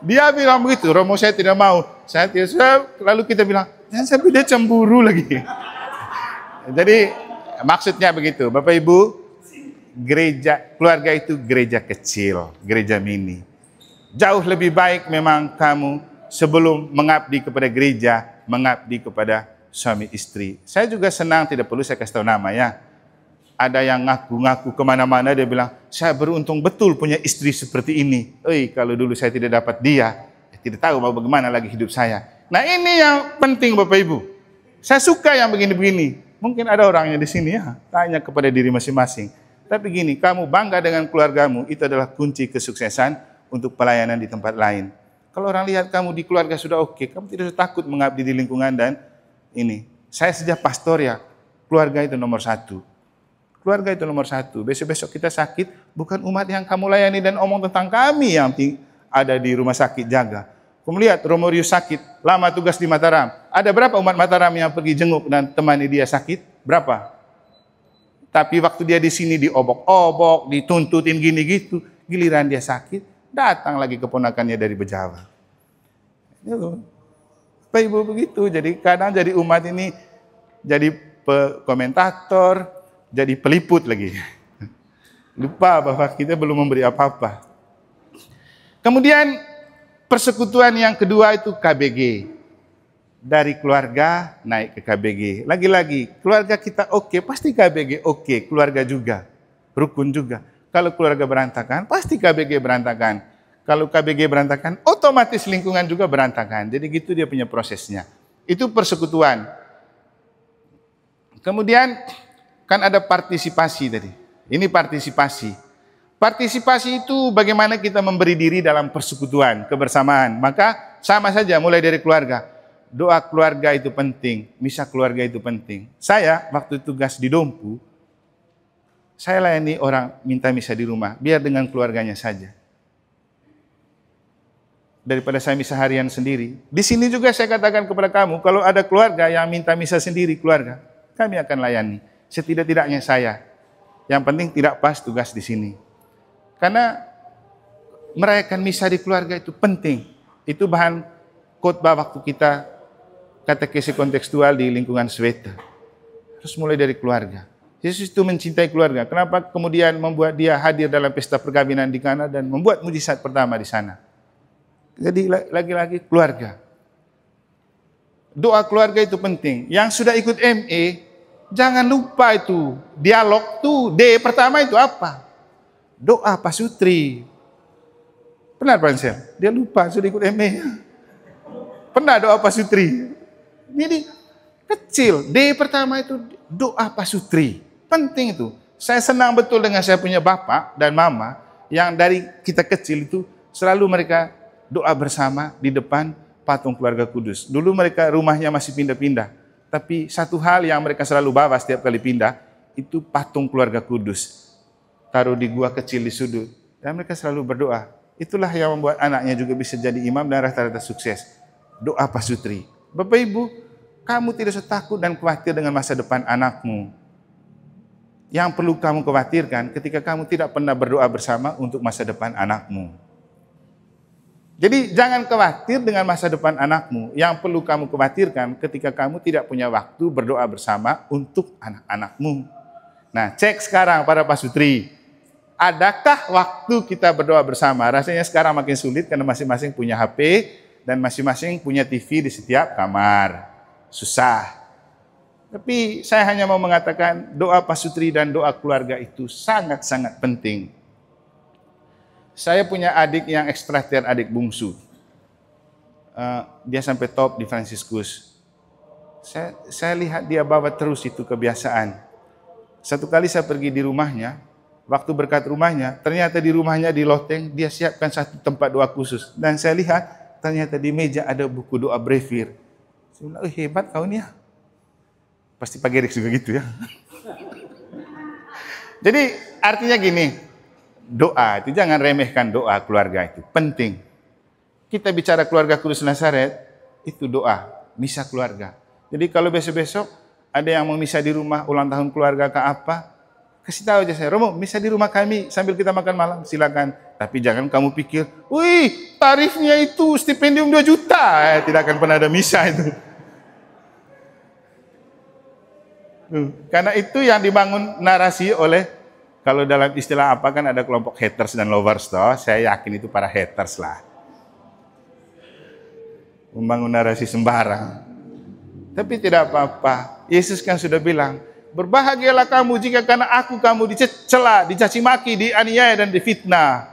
Dia bilang begitu, Romo saya tidak mau. Saya tidak, lalu kita bilang, jangan sampai dia cemburu lagi. Jadi maksudnya begitu, Bapak Ibu, gereja, keluarga itu gereja kecil, gereja mini. Jauh lebih baik memang kamu sebelum mengabdi kepada gereja, mengabdi kepada suami istri. Saya juga senang, tidak perlu saya kasih tahu nama ya. Ada yang ngaku-ngaku kemana-mana, dia bilang, saya beruntung betul punya istri seperti ini. Kalau dulu saya tidak dapat dia, tidak tahu bagaimana lagi hidup saya. Nah ini yang penting Bapak Ibu. Saya suka yang begini-begini. Mungkin ada orangnya di sini ya, tanya kepada diri masing-masing. Tapi gini, kamu bangga dengan keluargamu, itu adalah kunci kesuksesan untuk pelayanan di tempat lain. Kalau orang lihat kamu di keluarga sudah oke, kamu tidak usah takut mengabdi di lingkungan dan ini. Saya sejak pastor ya, keluarga itu nomor satu. Keluarga itu nomor satu. Besok-besok kita sakit, bukan umat yang kamu layani dan omong tentang kami yang ada di rumah sakit jaga. Kamu lihat Romorius sakit, lama tugas di Mataram. Ada berapa umat Mataram yang pergi jenguk dan temani dia sakit? Berapa? Tapi waktu dia di sini diobok-obok, dituntutin gini gitu, giliran dia sakit, datang lagi keponakannya dari Bejawa. Bapak Ibu begitu. Jadi kadang jadi umat ini jadi komentator, jadi peliput lagi. Lupa bahwa kita belum memberi apa-apa. Kemudian persekutuan yang kedua itu KBG. Dari keluarga naik ke KBG. Lagi-lagi, keluarga kita oke, pasti KBG oke. Keluarga juga, rukun juga. Kalau keluarga berantakan, pasti KBG berantakan. Kalau KBG berantakan, otomatis lingkungan juga berantakan. Jadi gitu dia punya prosesnya. Itu persekutuan. Kemudian kan ada partisipasi tadi. Ini partisipasi. Partisipasi itu bagaimana kita memberi diri dalam persekutuan, kebersamaan. Maka sama saja mulai dari keluarga. Doa keluarga itu penting, misa keluarga itu penting. Saya waktu tugas di Dompu, saya layani orang minta misa di rumah, biar dengan keluarganya saja. Daripada saya misa harian sendiri. Di sini juga saya katakan kepada kamu, kalau ada keluarga yang minta misa sendiri keluarga, kami akan layani. Setidak-tidaknya saya. Yang penting tidak pas tugas di sini. Karena merayakan misa di keluarga itu penting. Itu bahan khotbah waktu kita katekesi kontekstual di lingkungan Sweta. Harus mulai dari keluarga. Yesus itu mencintai keluarga. Kenapa kemudian membuat dia hadir dalam pesta perkawinan di Kana dan membuat mujizat pertama di sana? Jadi lagi-lagi keluarga. Doa keluarga itu penting. Yang sudah ikut ME, jangan lupa itu. Dialog tuh, D pertama itu apa? Doa pasutri. Benar Pak Ansel? Dia lupa, sudah ikut ME. Pernah doa pasutri. Jadi kecil, D pertama itu doa pasutri. Penting itu. Saya senang betul dengan saya punya bapak dan mama yang dari kita kecil itu selalu mereka doa bersama di depan patung keluarga kudus. Dulu mereka rumahnya masih pindah-pindah. Tapi satu hal yang mereka selalu bawa setiap kali pindah, itu patung keluarga kudus. taruh di gua kecil di sudut. Dan mereka selalu berdoa. Itulah yang membuat anaknya juga bisa jadi imam dan rata-rata sukses. Doa pasutri. Bapak Ibu, kamu tidak usah takut dan khawatir dengan masa depan anakmu. Yang perlu kamu khawatirkan ketika kamu tidak pernah berdoa bersama untuk masa depan anakmu. Jadi jangan khawatir dengan masa depan anakmu. Yang perlu kamu khawatirkan ketika kamu tidak punya waktu berdoa bersama untuk anak-anakmu. Nah, cek sekarang para pasutri. Adakah waktu kita berdoa bersama? Rasanya sekarang makin sulit karena masing-masing punya HP dan masing-masing punya TV di setiap kamar. Susah. Tapi saya hanya mau mengatakan doa pasutri dan doa keluarga itu sangat-sangat penting. Saya punya adik yang ekstrater, adik bungsu. Dia sampai top di Fransiskus. Saya lihat dia bawa terus itu kebiasaan. Satu kali saya pergi di rumahnya, waktu berkat rumahnya, ternyata di rumahnya di loteng, dia siapkan satu tempat doa khusus. Dan saya lihat, ternyata di meja ada buku doa brevir. Saya bilang, hebat kau ini ya. Pasti Pak Gerik juga gitu ya. Jadi artinya gini, doa itu jangan remehkan doa keluarga itu. Penting. Kita bicara keluarga Kudus Nazaret, itu doa, misa keluarga. Jadi kalau besok-besok ada yang mau misa di rumah, ulang tahun keluarga ke apa, kasih tahu aja saya, Romo, misa di rumah kami sambil kita makan malam, silakan. Tapi jangan kamu pikir, wih tarifnya itu stipendium 2 juta, tidak akan pernah ada misa itu. Karena itu yang dibangun narasi oleh, kalau dalam istilah apa kan ada kelompok haters dan lovers toh, saya yakin itu para haters lah. Membangun narasi sembarang. Tapi tidak apa-apa. Yesus kan sudah bilang, berbahagialah kamu jika karena aku kamu dicela, dicaci maki, dianiaya dan difitnah.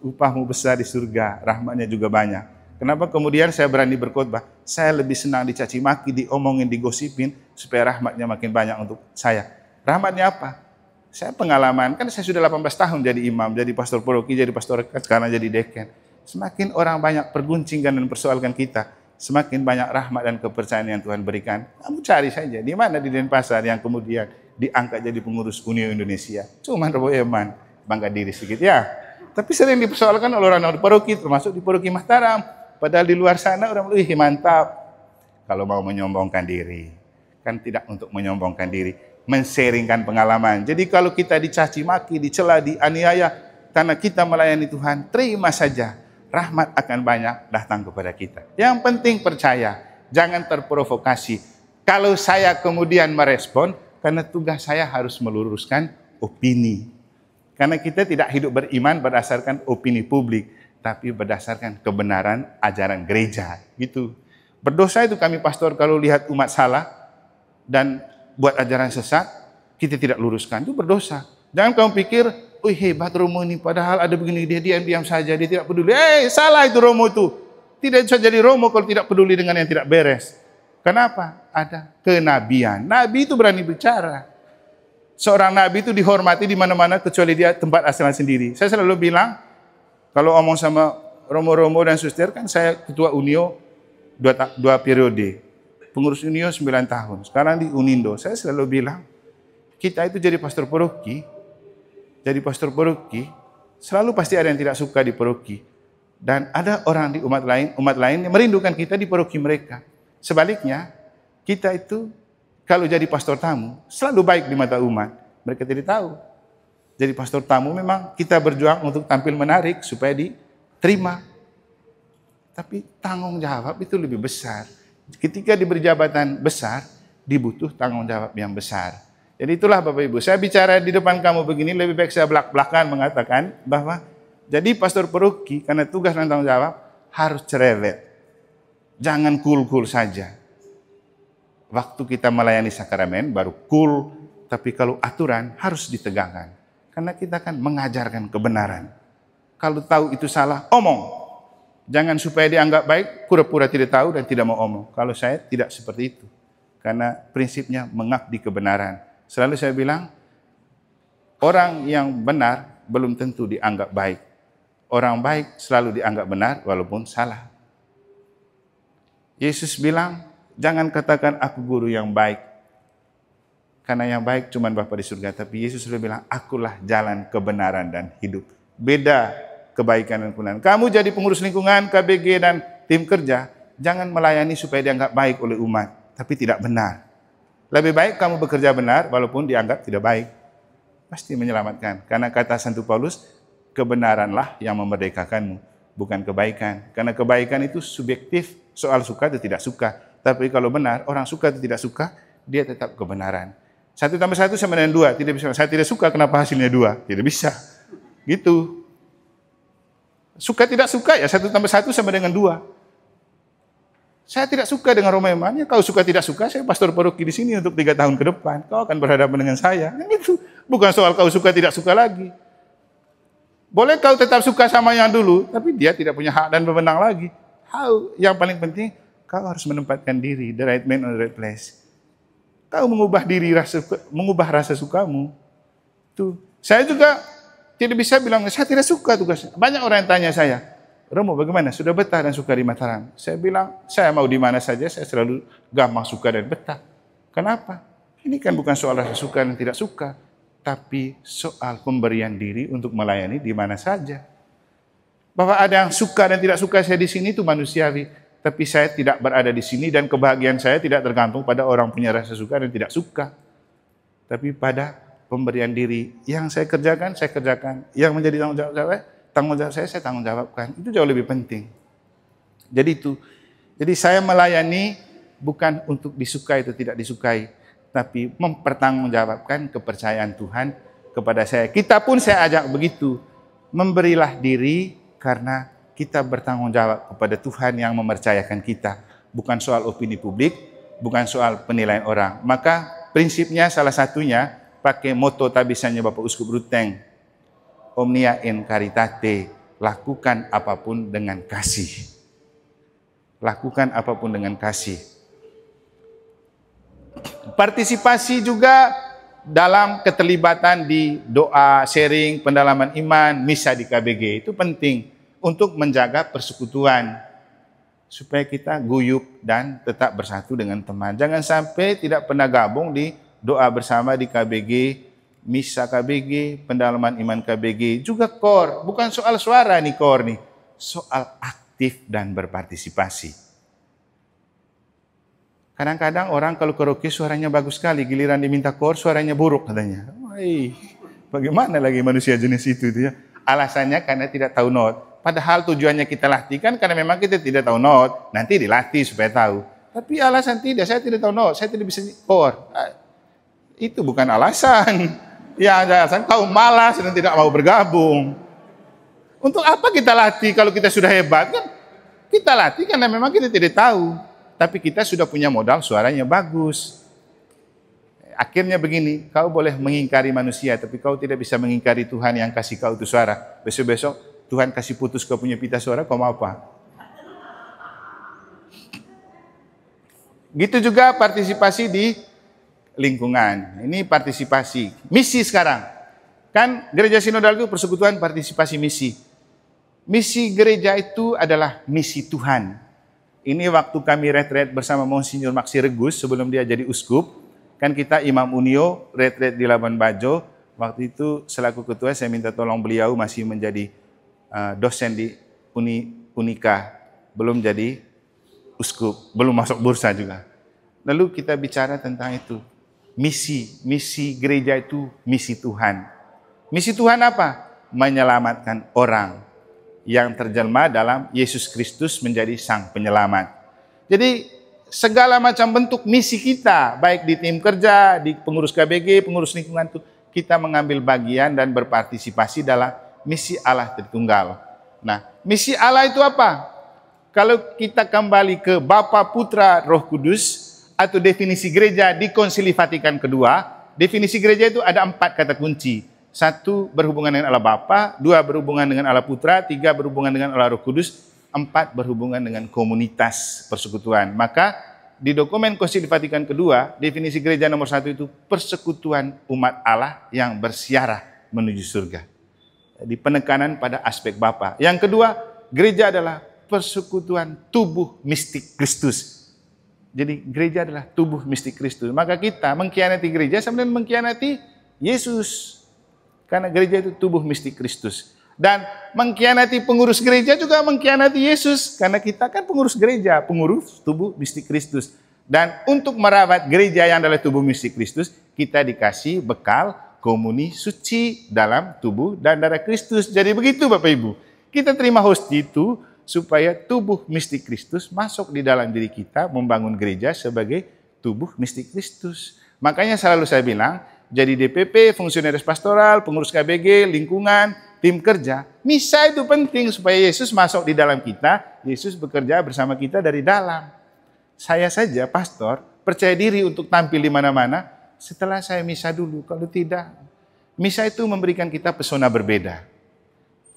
Upahmu besar di surga, rahmatnya juga banyak. Kenapa kemudian saya berani berkhotbah? Saya lebih senang dicaci maki, diomongin, digosipin, supaya rahmatnya makin banyak untuk saya. Rahmatnya apa? Saya pengalaman, kan saya sudah 18 tahun jadi imam, jadi pastor paroki, jadi pastor rekat, sekarang jadi dekan. Semakin orang banyak perguncingkan dan persoalkan kita, semakin banyak rahmat dan kepercayaan yang Tuhan berikan. Kamu cari saja, di mana di Denpasar yang kemudian diangkat jadi pengurus Uni Indonesia. Cuman Robo Eman, bangga diri sedikit ya. Tapi sering dipersoalkan oleh orang-orang paroki, termasuk di paroki Mataram. Padahal di luar sana orang lebih mantap. Kalau mau menyombongkan diri. Kan tidak untuk menyombongkan diri. Men-sharingkan pengalaman. Jadi kalau kita dicaci maki, dicela, dianiaya, karena kita melayani Tuhan, terima saja. Rahmat akan banyak datang kepada kita. Yang penting percaya. Jangan terprovokasi. Kalau saya kemudian merespon, karena tugas saya harus meluruskan opini. Karena kita tidak hidup beriman berdasarkan opini publik, tapi berdasarkan kebenaran ajaran gereja. Gitu. Berdosa itu kami pastor kalau lihat umat salah dan buat ajaran sesat, kita tidak luruskan. Itu berdosa. Jangan kamu pikir, wih hebat Romo ini, padahal ada begini, dia diam-diam saja, dia tidak peduli. Salah itu Romo itu. Tidak bisa jadi Romo kalau tidak peduli dengan yang tidak beres. Kenapa? Ada kenabian. Nabi itu berani bicara. Seorang nabi itu dihormati di mana-mana kecuali dia tempat asalnya sendiri. Saya selalu bilang, kalau omong sama Romo-Romo dan suster, kan saya ketua Unio 2 periode. Pengurus Unio 9 tahun. Sekarang di Unindo. Saya selalu bilang, kita itu jadi pastor paroki, selalu pasti ada yang tidak suka di paroki. Dan ada orang di umat lain yang merindukan kita di paroki mereka. Sebaliknya, kita itu kalau jadi pastor tamu, selalu baik di mata umat. Mereka tidak tahu. Jadi pastor tamu memang kita berjuang untuk tampil menarik supaya diterima. Tapi tanggung jawab itu lebih besar. Ketika diberi jabatan besar, dibutuh tanggung jawab yang besar. Jadi itulah Bapak Ibu, saya bicara di depan kamu begini, lebih baik saya belak-belakan mengatakan bahwa jadi pastor paroki karena tugas dan tanggung jawab harus cerewet. Jangan cool-cool saja. Waktu kita melayani sakramen baru cool, tapi kalau aturan harus ditegakkan. Karena kita kan mengajarkan kebenaran. Kalau tahu itu salah, omong. Jangan supaya dianggap baik, pura-pura tidak tahu dan tidak mau omong. Kalau saya tidak seperti itu. Karena prinsipnya mengabdi kebenaran. Selalu saya bilang, orang yang benar belum tentu dianggap baik. Orang baik selalu dianggap benar walaupun salah. Yesus bilang, jangan katakan aku guru yang baik. Karena yang baik cuma Bapa di surga. Tapi Yesus sudah bilang, akulah jalan, kebenaran, dan hidup. Beda kebaikan dan kebenaran. Kamu jadi pengurus lingkungan, KBG, dan tim kerja, jangan melayani supaya dianggap baik oleh umat, tapi tidak benar. Lebih baik kamu bekerja benar, walaupun dianggap tidak baik. Pasti menyelamatkan. Karena kata Santo Paulus, kebenaranlah yang memerdekakanmu, bukan kebaikan. Karena kebaikan itu subjektif, soal suka atau tidak suka. Tapi kalau benar, orang suka atau tidak suka, dia tetap kebenaran. 1 tambah 1 sama dengan 2. Tidak bisa. Saya tidak suka, kenapa hasilnya 2? Tidak bisa. Gitu. Suka tidak suka ya 1 tambah 1 sama dengan 2. Saya tidak suka dengan Roma Iman, ya kau suka tidak suka, saya pastor paroki di sini untuk 3 tahun ke depan. Kau akan berhadapan dengan saya. Itu bukan soal kau suka tidak suka lagi. Boleh kau tetap suka sama yang dulu, tapi dia tidak punya hak dan wewenang lagi. Yang paling penting, kau harus menempatkan diri, the right man on the right place. Kau mengubah diri, mengubah rasa sukamu. Tuh, saya juga tidak bisa bilang saya tidak suka tugasnya. Banyak orang yang tanya saya, Romo bagaimana? Sudah betah dan suka di Mataram? Saya bilang, saya mau di mana saja, saya selalu gampang suka dan betah. Kenapa? Ini kan bukan soal rasa suka dan tidak suka, tapi soal pemberian diri untuk melayani di mana saja. Bahwa ada yang suka dan tidak suka saya di sini itu manusiawi, tapi saya tidak berada di sini dan kebahagiaan saya tidak tergantung pada orang punya rasa suka dan tidak suka, tapi pada pemberian diri. Yang saya kerjakan, yang menjadi tanggung jawab saya tanggung jawabkan. Itu jauh lebih penting. Jadi saya melayani bukan untuk disukai atau tidak disukai, tapi mempertanggungjawabkan kepercayaan Tuhan kepada saya. Kita pun saya ajak begitu. Memberilah diri karena kita bertanggung jawab kepada Tuhan yang mempercayakan kita. Bukan soal opini publik, bukan soal penilaian orang. Maka prinsipnya salah satunya pakai moto tabisannya Bapak Uskup Ruteng. Omnia in caritate, lakukan apapun dengan kasih. Lakukan apapun dengan kasih. Partisipasi juga dalam keterlibatan di doa, sharing, pendalaman iman, misa di KBG. Itu penting untuk menjaga persekutuan. Supaya kita guyup dan tetap bersatu dengan teman. Jangan sampai tidak pernah gabung di doa bersama di KBG, misa KBG, pendalaman iman KBG, juga KOR. Bukan soal suara nih KOR nih, soal aktif dan berpartisipasi. Kadang-kadang orang kalau karaoke suaranya bagus sekali, giliran diminta KOR suaranya buruk katanya. Wah, bagaimana lagi manusia jenis itu ya? Alasannya karena tidak tahu not. Padahal tujuannya kita latihkan karena memang kita tidak tahu not. Nanti dilatih supaya tahu. Tapi alasan tidak, saya tidak tahu not, saya tidak bisa KOR. Itu bukan alasan. Ya, alasan kau malas dan tidak mau bergabung. Untuk apa kita latih kalau kita sudah hebat kan? Kita latih karena memang kita tidak tahu. Tapi kita sudah punya modal suaranya bagus. Akhirnya begini, kau boleh mengingkari manusia, tapi kau tidak bisa mengingkari Tuhan yang kasih kau itu suara. Besok-besok Tuhan kasih putus kau punya pita suara, kau mau apa? Gitu juga partisipasi di lingkungan. Ini partisipasi. Misi sekarang. Kan gereja sinodal itu persekutuan partisipasi misi. Misi gereja itu adalah misi Tuhan. Ini waktu kami retret bersama Monsinyur Maksi Regus sebelum dia jadi uskup. Kan kita Imam Unio retret di Labuan Bajo. Waktu itu selaku ketua saya minta tolong beliau masih menjadi dosen di Unika. Belum jadi uskup, belum masuk bursa juga. Lalu kita bicara tentang itu. Misi gereja itu misi Tuhan. Misi Tuhan apa? Menyelamatkan orang yang terjelma dalam Yesus Kristus menjadi sang penyelamat. Jadi segala macam bentuk misi kita, baik di tim kerja, di pengurus KBG, pengurus lingkungan itu, kita mengambil bagian dan berpartisipasi dalam misi Allah Tritunggal. Nah, misi Allah itu apa? Kalau kita kembali ke Bapa, Putra, Roh Kudus, atau definisi gereja di Konsili Vatikan kedua, definisi gereja itu ada 4 kata kunci. 1 berhubungan dengan Allah Bapa, 2 berhubungan dengan Allah Putra, 3 berhubungan dengan Allah Roh Kudus, 4 berhubungan dengan komunitas persekutuan. Maka di dokumen Konsili Vatikan kedua, definisi gereja nomor 1 itu persekutuan umat Allah yang bersiarah menuju surga. Di penekanan pada aspek Bapa. Yang kedua, gereja adalah persekutuan tubuh mistik Kristus. Jadi gereja adalah tubuh mistik Kristus. Maka kita mengkhianati gereja sebenarnya mengkhianati Yesus. Karena gereja itu tubuh mistik Kristus. Dan mengkhianati pengurus gereja juga mengkhianati Yesus. Karena kita kan pengurus gereja, pengurus tubuh mistik Kristus. Dan untuk merawat gereja yang adalah tubuh mistik Kristus, kita dikasih bekal komuni suci dalam tubuh dan darah Kristus. Jadi begitu Bapak Ibu. Kita terima hosti itu supaya tubuh mistik Kristus masuk di dalam diri kita, membangun gereja sebagai tubuh mistik Kristus. Makanya selalu saya bilang, jadi DPP, fungsionaris pastoral, pengurus KBG, lingkungan, tim kerja, misa itu penting supaya Yesus masuk di dalam kita, Yesus bekerja bersama kita dari dalam. Saya saja, pastor, percaya diri untuk tampil di mana-mana setelah saya misa dulu. Kalau tidak, misa itu memberikan kita pesona berbeda.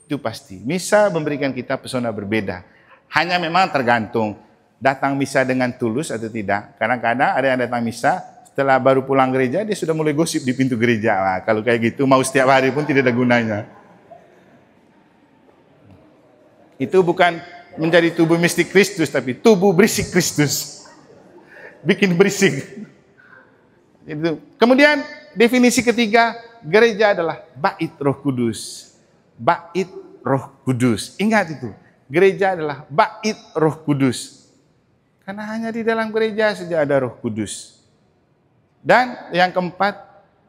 Itu pasti. Misa memberikan kita pesona berbeda. Hanya memang tergantung datang misa dengan tulus atau tidak. Kadang-kadang ada yang datang misa, setelah baru pulang gereja, dia sudah mulai gosip di pintu gereja. Nah, kalau kayak gitu, mau setiap hari pun tidak ada gunanya. Itu bukan menjadi tubuh mistik Kristus, tapi tubuh berisik Kristus. Bikin berisik. Itu. Kemudian, definisi ketiga, gereja adalah bait Roh Kudus. Bait Roh Kudus. Ingat itu. Gereja adalah bait Roh Kudus. Karena hanya di dalam gereja saja ada Roh Kudus. Dan yang keempat,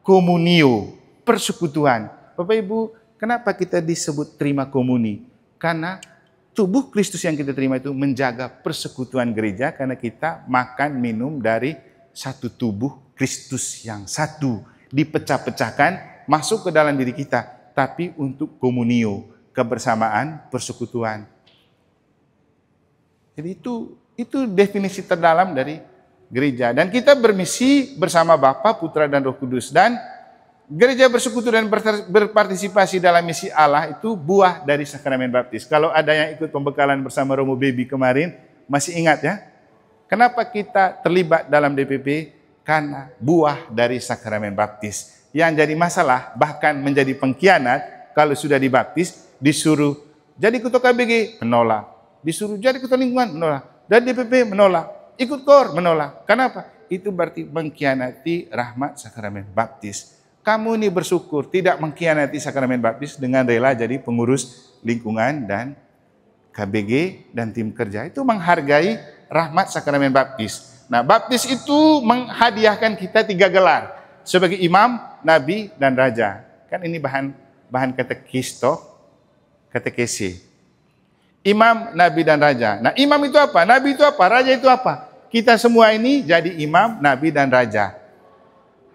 komunio, persekutuan. Bapak Ibu, kenapa kita disebut terima komuni? Karena tubuh Kristus yang kita terima itu menjaga persekutuan gereja karena kita makan minum dari satu tubuh Kristus yang satu. Dipecah-pecahkan, masuk ke dalam diri kita. Tapi untuk komunio, kebersamaan, persekutuan. Jadi itu definisi terdalam dari gereja. Dan kita bermisi bersama Bapa, Putra, dan Roh Kudus. Dan gereja bersekutu dan berpartisipasi dalam misi Allah itu buah dari sakramen baptis. Kalau ada yang ikut pembekalan bersama Romo Baby kemarin, masih ingat ya? Kenapa kita terlibat dalam DPP? Karena buah dari sakramen baptis. Yang jadi masalah, bahkan menjadi pengkhianat, kalau sudah dibaptis, disuruh jadi ketua KBG, menolak. Disuruh jadi ketua lingkungan, menolak. Dan DPP, menolak. Ikut KOR, menolak. Kenapa? Itu berarti mengkhianati rahmat sakramen baptis. Kamu ini bersyukur tidak mengkhianati sakramen baptis dengan rela jadi pengurus lingkungan dan KBG dan tim kerja. Itu menghargai rahmat sakramen baptis. Nah, baptis itu menghadiahkan kita 3 gelar. Sebagai imam, nabi, dan raja. Kan ini bahan katekesi. Imam, nabi, dan raja. Nah, imam itu apa? Nabi itu apa? Raja itu apa? Kita semua ini jadi imam, nabi, dan raja.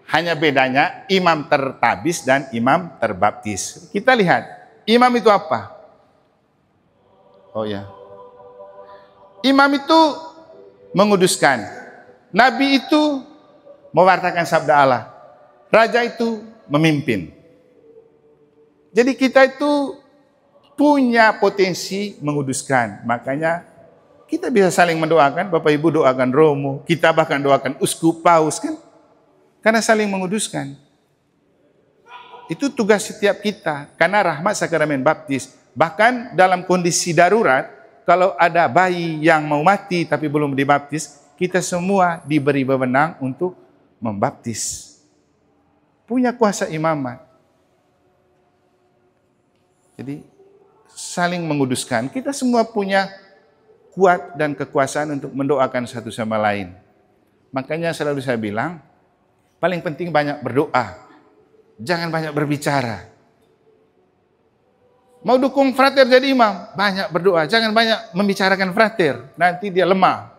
Hanya bedanya imam tertabis dan imam terbaptis. Kita lihat, imam itu apa? Oh ya. Imam itu menguduskan. Nabi itu mewartakan sabda Allah. Raja itu memimpin. Jadi kita itu punya potensi menguduskan. Makanya kita bisa saling mendoakan. Bapak Ibu doakan Romo. Kita bahkan doakan uskup, paus kan. Karena saling menguduskan. Itu tugas setiap kita. Karena rahmat sakramen baptis. Bahkan dalam kondisi darurat, kalau ada bayi yang mau mati tapi belum dibaptis, kita semua diberi wewenang untuk membaptis. Punya kuasa imamat. Jadi saling menguduskan. Kita semua punya kuat dan kekuasaan untuk mendoakan satu sama lain. Makanya selalu saya bilang, paling penting banyak berdoa. Jangan banyak berbicara. Mau dukung frater jadi imam, banyak berdoa. Jangan banyak membicarakan frater. Nanti dia lemah.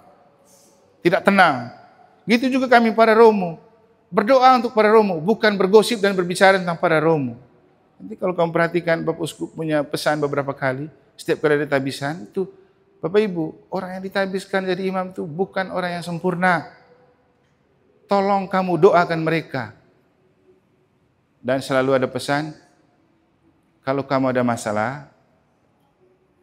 Tidak tenang. Gitu juga kami para Romo. Berdoa untuk para Romo, bukan bergosip dan berbicara tentang para Romo. Nanti kalau kamu perhatikan, Bapak Uskup punya pesan beberapa kali, setiap kali ada tabisan, itu Bapak Ibu, orang yang ditabiskan jadi imam itu bukan orang yang sempurna. Tolong kamu doakan mereka. Dan selalu ada pesan, kalau kamu ada masalah,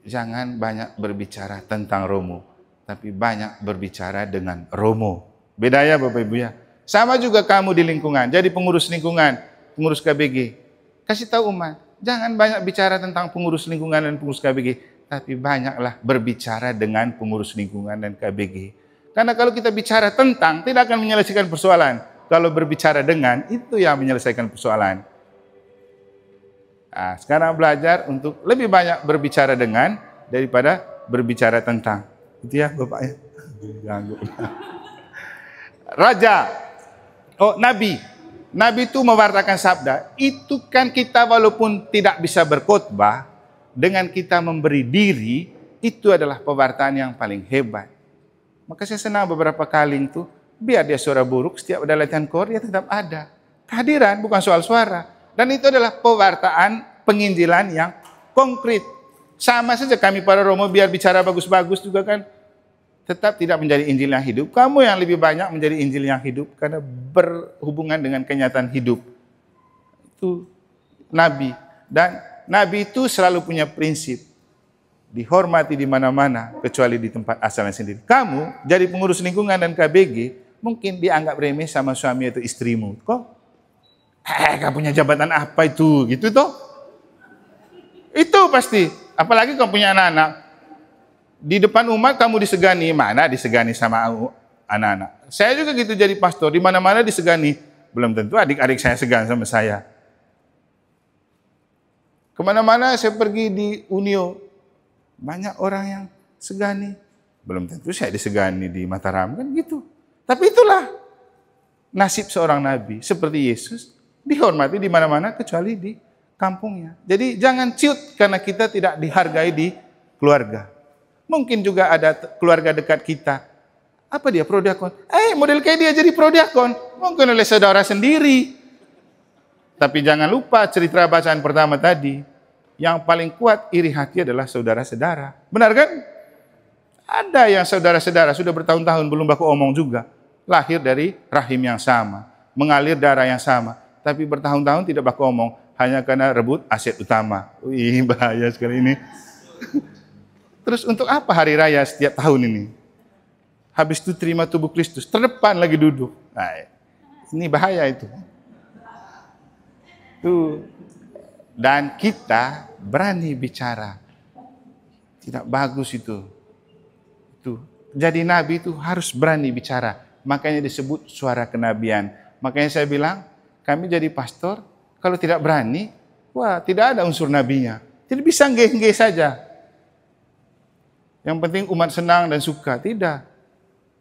jangan banyak berbicara tentang Romo, tapi banyak berbicara dengan Romo. Beda ya Bapak Ibu ya. Sama juga kamu di lingkungan, jadi pengurus lingkungan, pengurus KBG. Kasih tahu umat, jangan banyak bicara tentang pengurus lingkungan dan pengurus KBG, tapi banyaklah berbicara dengan pengurus lingkungan dan KBG. Karena kalau kita bicara tentang, tidak akan menyelesaikan persoalan. Kalau berbicara dengan, itu yang menyelesaikan persoalan. Nah, sekarang belajar untuk lebih banyak berbicara dengan daripada berbicara tentang. Itu ya Bapak ya. Raja, nabi. Nabi itu mewartakan sabda. Itu kan kita walaupun tidak bisa berkhotbah, dengan kita memberi diri, itu adalah pewartaan yang paling hebat. Maka saya senang beberapa kali itu, biar dia suara buruk, setiap ada latihan kor, dia tetap ada. Kehadiran bukan soal suara. Dan itu adalah pewartaan penginjilan yang konkret. Sama saja kami para Romo biar bicara bagus-bagus juga kan, tetap tidak menjadi Injil yang hidup. Kamu yang lebih banyak menjadi Injil yang hidup karena berhubungan dengan kenyataan hidup. Itu Nabi. Dan Nabi itu selalu punya prinsip. Dihormati di mana-mana kecuali di tempat asalnya sendiri. Kamu jadi pengurus lingkungan dan KBG, mungkin dianggap remeh sama suami atau istrimu. Kok? Kamu punya jabatan apa itu? Gitu toh? Itu pasti. Apalagi kamu punya anak-anak. Di depan umat kamu disegani. Mana disegani sama anak-anak? Saya juga gitu jadi pastor. Di mana-mana disegani. Belum tentu adik-adik saya segan sama saya. Kemana-mana saya pergi di Unio. Banyak orang yang segani. Belum tentu saya disegani di Mataram. Kan gitu. Tapi itulah nasib seorang nabi. Seperti Yesus. Dihormati di mana-mana kecuali di kampungnya. Jadi jangan ciut karena kita tidak dihargai di keluarga. Mungkin juga ada keluarga dekat kita. Apa dia prodiakon? Model kayak dia jadi prodiakon. Mungkin oleh saudara sendiri. Tapi jangan lupa cerita bacaan pertama tadi. Yang paling kuat iri hati adalah saudara-saudara. Benar kan? Ada yang saudara-saudara sudah bertahun-tahun belum baku omong juga. Lahir dari rahim yang sama. Mengalir darah yang sama. Tapi bertahun-tahun tidak baku omong. Hanya karena rebut aset utama. Wih, bahaya sekali ini. Terus untuk apa hari raya setiap tahun ini? Habis itu terima tubuh Kristus. Terdepan lagi duduk. Nah, ini bahaya itu. Tuh. Dan kita berani bicara. Tidak bagus itu. Jadi nabi itu harus berani bicara. Makanya disebut suara kenabian. Makanya saya bilang, kami jadi pastor, kalau tidak berani, tidak ada unsur nabinya. Tidak bisa nge-nge saja. Yang penting umat senang dan suka. Tidak.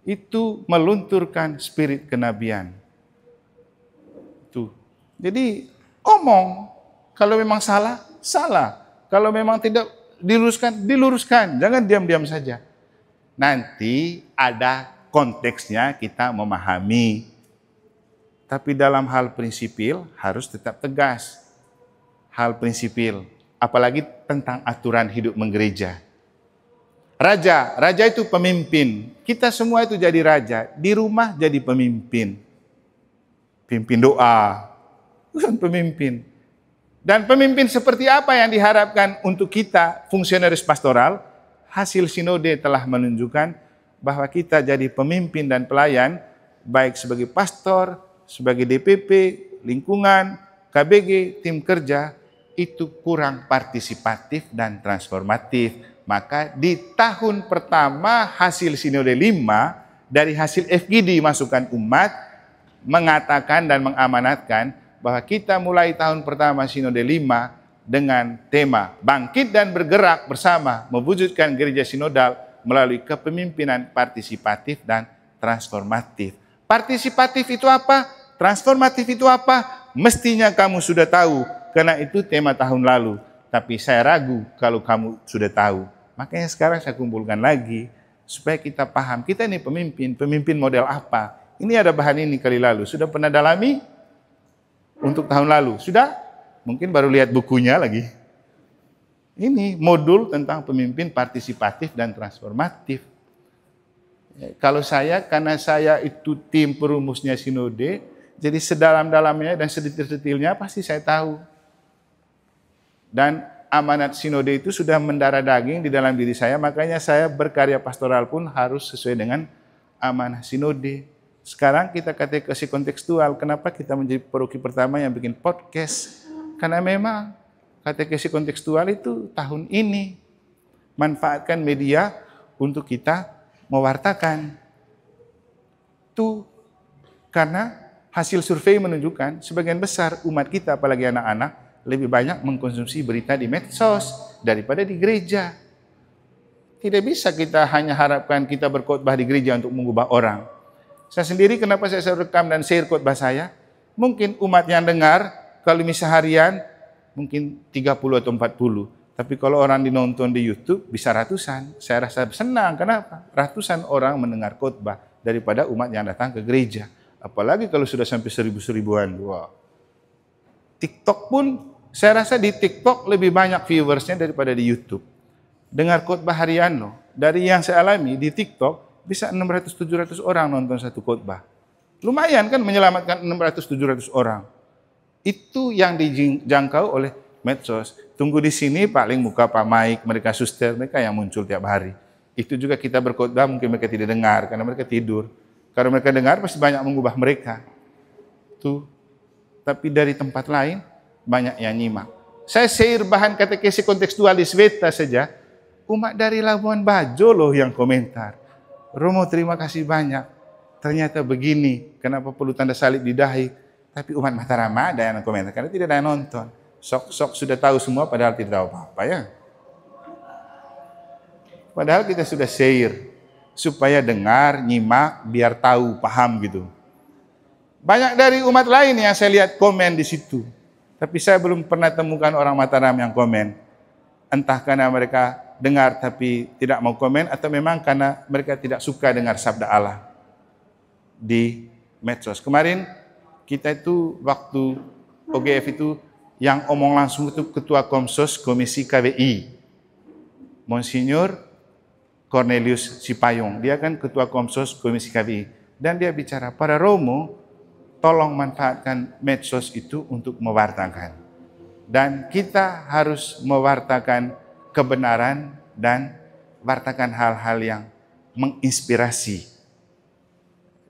Itu melunturkan spirit kenabian. Jadi omong. Kalau memang salah, salah. Kalau memang tidak diluruskan, diluruskan. Jangan diam-diam saja. Nanti ada konteksnya kita memahami. Tapi dalam hal prinsipil harus tetap tegas. Hal prinsipil. Apalagi tentang aturan hidup menggereja. Raja itu pemimpin. Kita semua itu jadi raja. Di rumah jadi pemimpin. Pimpin doa. Bukan pemimpin. Dan pemimpin seperti apa yang diharapkan untuk kita, fungsionaris pastoral, hasil sinode telah menunjukkan bahwa kita jadi pemimpin dan pelayan, baik sebagai pastor, sebagai DPP, lingkungan, KBG, tim kerja, itu kurang partisipatif dan transformatif. Maka di tahun pertama hasil sinode 5, dari hasil FGD masukan umat, mengatakan dan mengamanatkan bahwa kita mulai tahun pertama Sinode 5 dengan tema bangkit dan bergerak bersama mewujudkan gereja sinodal melalui kepemimpinan partisipatif dan transformatif. Partisipatif itu apa? Transformatif itu apa? Mestinya kamu sudah tahu karena itu tema tahun lalu. Tapi saya ragu kalau kamu sudah tahu. Makanya sekarang saya kumpulkan lagi supaya kita paham kita ini pemimpin model apa? Ini ada bahan ini kali lalu. Sudah pernah dalami? Untuk tahun lalu. Sudah? Mungkin baru lihat bukunya lagi. Ini modul tentang pemimpin partisipatif dan transformatif. Kalau saya, karena saya itu tim perumusnya sinode, jadi sedalam-dalamnya dan sedetil-detilnya pasti saya tahu. Dan amanat sinode itu sudah mendarah daging di dalam diri saya, makanya saya berkarya pastoral pun harus sesuai dengan amanah sinode. Sekarang kita katekesi kontekstual. Kenapa kita menjadi paroki pertama yang bikin podcast? Karena memang katekesi kontekstual itu tahun ini. Manfaatkan media untuk kita mewartakan. Itu karena hasil survei menunjukkan sebagian besar umat kita, apalagi anak-anak, lebih banyak mengkonsumsi berita di medsos daripada di gereja. Tidak bisa kita hanya harapkan kita berkhotbah di gereja untuk mengubah orang. Saya sendiri kenapa saya selalu rekam dan share khotbah saya? Mungkin umat yang dengar, kalau misal harian, mungkin 30 atau 40. Tapi kalau orang dinonton di YouTube, bisa ratusan. Saya rasa senang, kenapa? Ratusan orang mendengar khotbah daripada umat yang datang ke gereja. Apalagi kalau sudah sampai seribu-seribuan. Wow. TikTok pun, saya rasa di TikTok lebih banyak viewersnya daripada di YouTube. Dengar khotbah harian loh. Dari yang saya alami di TikTok, bisa 600-700 orang nonton satu khotbah. Lumayan kan menyelamatkan 600-700 orang. Itu yang dijangkau oleh medsos. Tunggu di sini paling muka Pak Mike, mereka suster, mereka yang muncul tiap hari. Itu juga kita berkhotbah mungkin mereka tidak dengar karena mereka tidur. Kalau mereka dengar pasti banyak mengubah mereka. Tuh. Tapi dari tempat lain banyak yang nyimak. Saya share bahan katekesi kontekstual di Sveta saja. Umat dari Labuan Bajo loh yang komentar. Romo terima kasih banyak. Ternyata begini, kenapa perlu tanda salib di dahi. Tapi umat Mataram ada yang komentar karena tidak ada yang nonton. Sok-sok sudah tahu semua padahal tidak tahu apa-apa ya. Padahal kita sudah share. Supaya dengar, nyimak, biar tahu, paham gitu. Banyak dari umat lain yang saya lihat komen di situ. Tapi saya belum pernah temukan orang Mataram yang komen. Entah karena mereka dengar tapi tidak mau komen, atau memang karena mereka tidak suka dengar sabda Allah di medsos. Kemarin kita itu waktu OGF itu yang omong langsung itu Ketua Komsos Komisi KWI, Monsinyur Cornelius Sipayung. Dia kan Ketua Komsos Komisi KWI. Dan dia bicara, para Romo, tolong manfaatkan medsos itu untuk mewartakan. Dan kita harus mewartakan kebenaran dan wartakan hal-hal yang menginspirasi.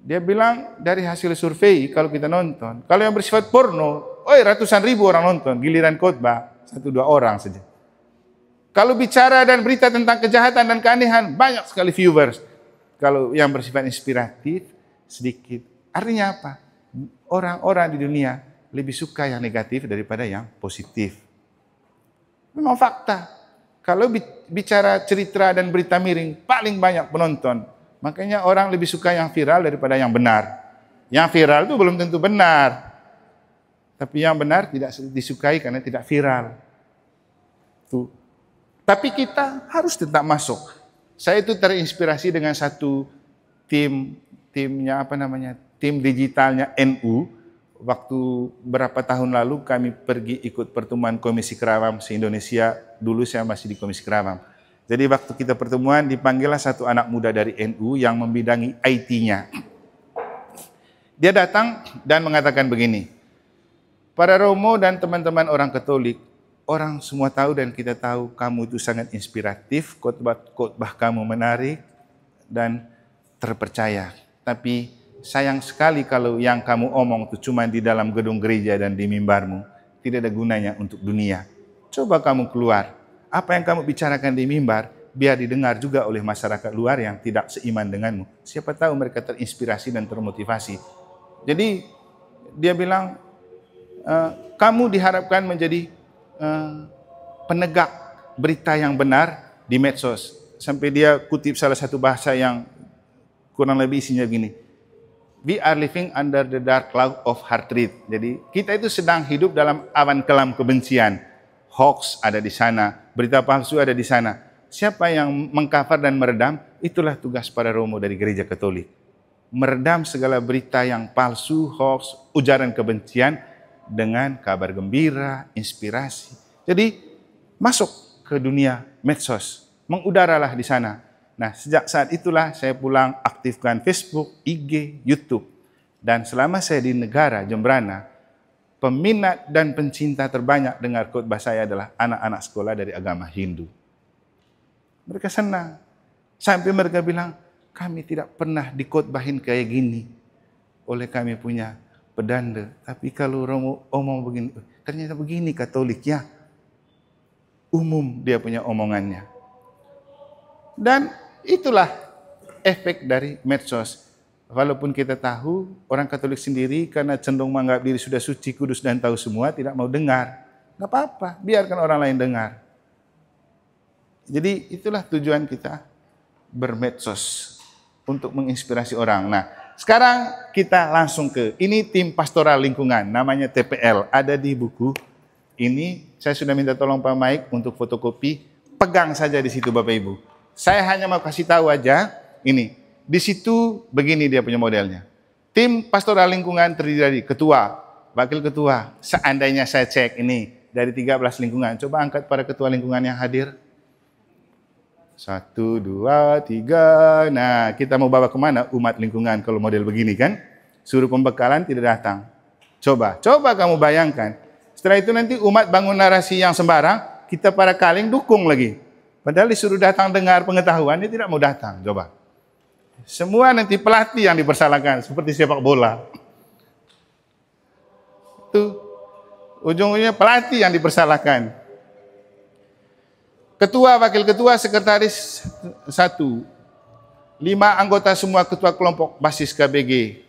Dia bilang dari hasil survei kalau kita nonton, kalau yang bersifat porno, ratusan ribu orang nonton, giliran khotbah 1-2 orang saja. Kalau bicara dan berita tentang kejahatan dan keanehan, banyak sekali viewers. Kalau yang bersifat inspiratif, sedikit. Artinya apa? Orang-orang di dunia lebih suka yang negatif daripada yang positif. Memang fakta. Kalau bicara cerita dan berita miring, paling banyak penonton. Makanya orang lebih suka yang viral daripada yang benar. Yang viral itu belum tentu benar. Tapi yang benar tidak disukai karena tidak viral. Tuh. Tapi kita harus tetap masuk. Saya itu terinspirasi dengan satu tim digitalnya NU. Waktu berapa tahun lalu kami pergi ikut pertemuan Komisi Kerawam se-Indonesia. Dulu saya masih di Komisi Kerawam. Jadi waktu kita pertemuan dipanggillah satu anak muda dari NU yang membidangi IT-nya. Dia datang dan mengatakan begini, para Romo dan teman-teman orang Katolik, orang semua tahu dan kita tahu kamu itu sangat inspiratif, khotbah kamu menarik dan terpercaya. Tapi sayang sekali kalau yang kamu omong itu cuma di dalam gedung gereja dan di mimbarmu, tidak ada gunanya untuk dunia. Coba kamu keluar. Apa yang kamu bicarakan di mimbar, biar didengar juga oleh masyarakat luar yang tidak seiman denganmu. Siapa tahu mereka terinspirasi dan termotivasi. Jadi dia bilang, kamu diharapkan menjadi penegak berita yang benar di medsos. Sampai dia kutip salah satu bahasa yang kurang lebih isinya begini. We are living under the dark cloud of hatred. Jadi kita itu sedang hidup dalam awan kelam kebencian. Hoax ada di sana, berita palsu ada di sana. Siapa yang mengcover dan meredam, itulah tugas para Romo dari Gereja Katolik. Meredam segala berita yang palsu, hoax, ujaran kebencian dengan kabar gembira, inspirasi. Jadi masuk ke dunia medsos, mengudaralah di sana. Nah, sejak saat itulah saya pulang aktifkan Facebook, IG, YouTube. Dan selama saya di negara Jembrana, peminat dan pencinta terbanyak dengar khotbah saya adalah anak-anak sekolah dari agama Hindu. Mereka senang. Sampai mereka bilang, kami tidak pernah dikhotbahin kayak gini oleh kami punya pedanda. Tapi kalau Romo omong begini, ternyata begini Katolik ya. Umum dia punya omongannya. Dan itulah efek dari medsos. walaupun kita tahu, orang Katolik sendiri karena cenderung menganggap diri sudah suci, kudus, dan tahu semua, tidak mau dengar. Nggak apa-apa, biarkan orang lain dengar. Jadi itulah tujuan kita bermedsos, untuk menginspirasi orang. Nah, sekarang kita langsung ke, ini tim pastoral lingkungan, namanya TPL, ada di buku. Ini saya sudah minta tolong Pak Mike untuk fotokopi, pegang saja di situ Bapak Ibu. Saya hanya mau kasih tahu aja, ini, di situ begini dia punya modelnya. Tim pastoral lingkungan terdiri dari ketua, wakil ketua. Seandainya saya cek ini, dari 13 lingkungan, coba angkat para ketua lingkungan yang hadir. 1, 2, 3. Nah, kita mau bawa kemana umat lingkungan kalau model begini kan? Suruh pembekalan tidak datang. Coba kamu bayangkan. Setelah itu nanti umat bangun narasi yang sembarang, kita para kaling dukung lagi. Padahal disuruh datang dengar pengetahuan, dia tidak mau datang. Coba. Semua nanti pelatih yang dipersalahkan, seperti sepak bola. Itu ujung-ujungnya pelatih yang dipersalahkan. Ketua, wakil ketua, sekretaris 1. 5 anggota semua ketua kelompok basis KBG.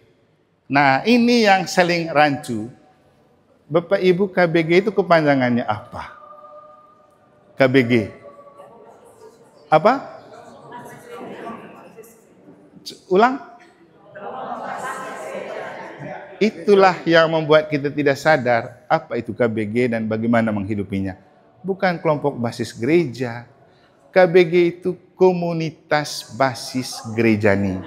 Nah, ini yang saling rancu. Bapak Ibu, KBG itu kepanjangannya apa? KBG. Apa? Ulang. Itulah yang membuat kita tidak sadar apa itu KBG dan bagaimana menghidupinya. Bukan kelompok basis gereja. KBG itu komunitas basis gerejani.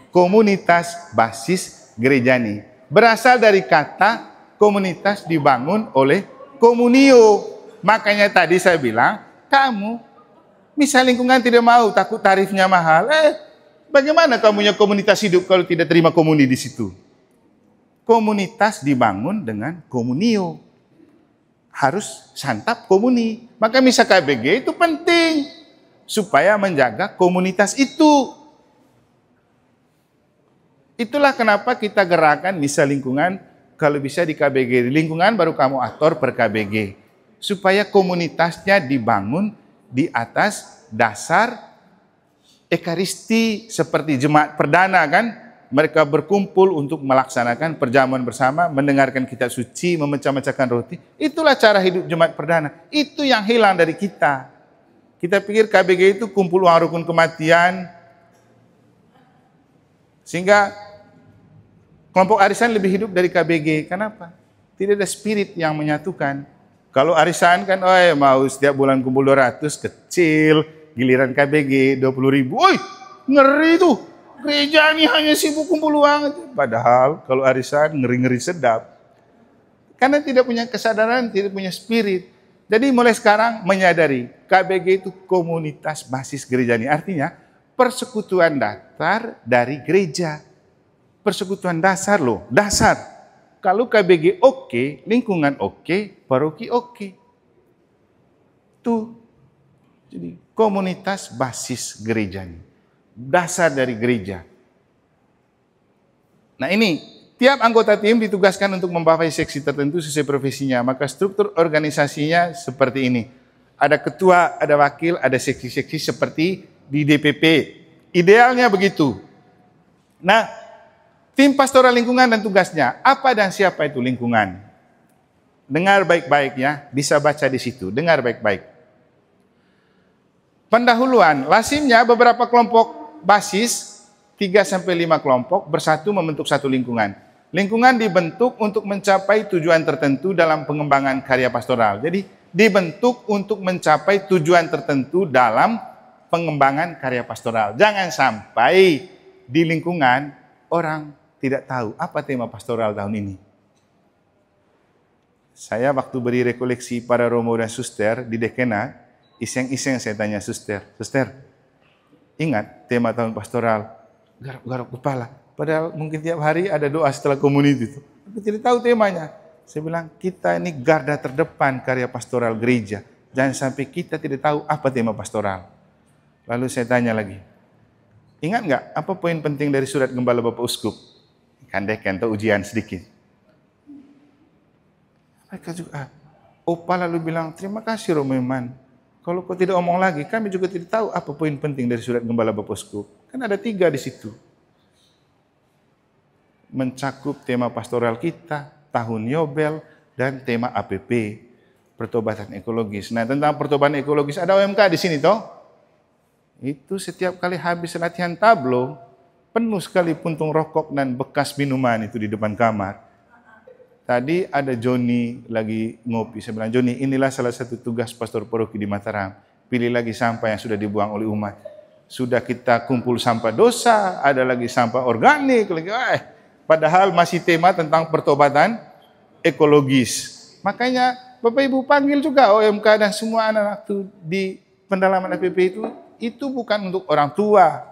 Komunitas basis gerejani. Berasal dari kata komunitas dibangun oleh komunio. Makanya tadi saya bilang, kamu misal lingkungan tidak mau, takut tarifnya mahal. Bagaimana kamu punya komunitas hidup kalau tidak terima komuni di situ? Komunitas dibangun dengan komunio. Harus santap komuni. Maka misa KBG itu penting supaya menjaga komunitas itu. Itulah kenapa kita gerakan misa lingkungan, kalau bisa di KBG. Di lingkungan baru kamu atur per KBG. Supaya komunitasnya dibangun di atas dasar Ekaristi, seperti jemaat perdana kan. Mereka berkumpul untuk melaksanakan perjamuan bersama, mendengarkan kitab suci, memecah-mecahkan roti. Itulah cara hidup jemaat perdana. Itu yang hilang dari kita. Kita pikir KBG itu kumpul uang rukun kematian. Sehingga kelompok arisan lebih hidup dari KBG. Kenapa? Tidak ada spirit yang menyatukan. Kalau arisan kan, mau setiap bulan kumpul 200, kecil. Giliran KBG 20.000. Ngeri tuh. Gereja ini hanya sibuk kumpul uang. Padahal kalau arisan ngeri-ngeri sedap. Karena tidak punya kesadaran, tidak punya spirit. Jadi mulai sekarang menyadari KBG itu komunitas basis gerejani. Artinya persekutuan dasar dari gereja. Persekutuan dasar loh, dasar. Kalau KBG oke, lingkungan oke, paroki oke. Itu. Jadi komunitas basis gerejani. Dasar dari gereja. Nah ini, tiap anggota tim ditugaskan untuk membawai seksi tertentu sesuai profesinya. Maka struktur organisasinya seperti ini. Ada ketua, ada wakil, ada seksi-seksi seperti di DPP. Idealnya begitu. Nah, tim pastoral lingkungan dan tugasnya. Apa dan siapa itu lingkungan? Dengar baik-baik ya, bisa baca di situ. Dengar baik-baik. Pendahuluan, lazimnya beberapa kelompok basis 3-5 kelompok bersatu membentuk satu lingkungan. Lingkungan dibentuk untuk mencapai tujuan tertentu dalam pengembangan karya pastoral. Jadi dibentuk untuk mencapai tujuan tertentu dalam pengembangan karya pastoral. Jangan sampai di lingkungan orang tidak tahu apa tema pastoral tahun ini. Saya waktu beri rekoleksi para romo dan suster di Dekena, iseng-iseng saya tanya suster, ingat tema tahun pastoral? Garap-garap kepala. Padahal mungkin tiap hari ada doa setelah komuniti itu. Tapi tidak tahu temanya. Saya bilang, kita ini garda terdepan karya pastoral gereja. Jangan sampai kita tidak tahu apa tema pastoral. Lalu saya tanya lagi, ingat nggak apa poin penting dari surat Gembala Bapak Uskup? Kandekan atau ujian sedikit. Mereka juga, Opa lalu bilang, terima kasih Romo Iman. Kalau kau tidak omong lagi, kami juga tidak tahu apa poin penting dari surat Gembala Bapak Uskup. Kan ada 3 di situ. Mencakup tema pastoral kita, tahun Yobel, dan tema APP, pertobatan ekologis. Nah, tentang pertobatan ekologis ada OMK di sini toh. Itu setiap kali habis latihan tablo, penuh sekali puntung rokok dan bekas minuman itu di depan kamar. Tadi ada Joni lagi ngopi. Saya bilang, Joni, inilah salah satu tugas pastor paroki di Mataram. Pilih lagi sampah yang sudah dibuang oleh umat. Sudah kita kumpul sampah dosa, ada lagi sampah organik. Padahal masih tema tentang pertobatan ekologis. Makanya Bapak Ibu panggil juga OMK dan semua anak-anak itu di pendalaman APP itu bukan untuk orang tua,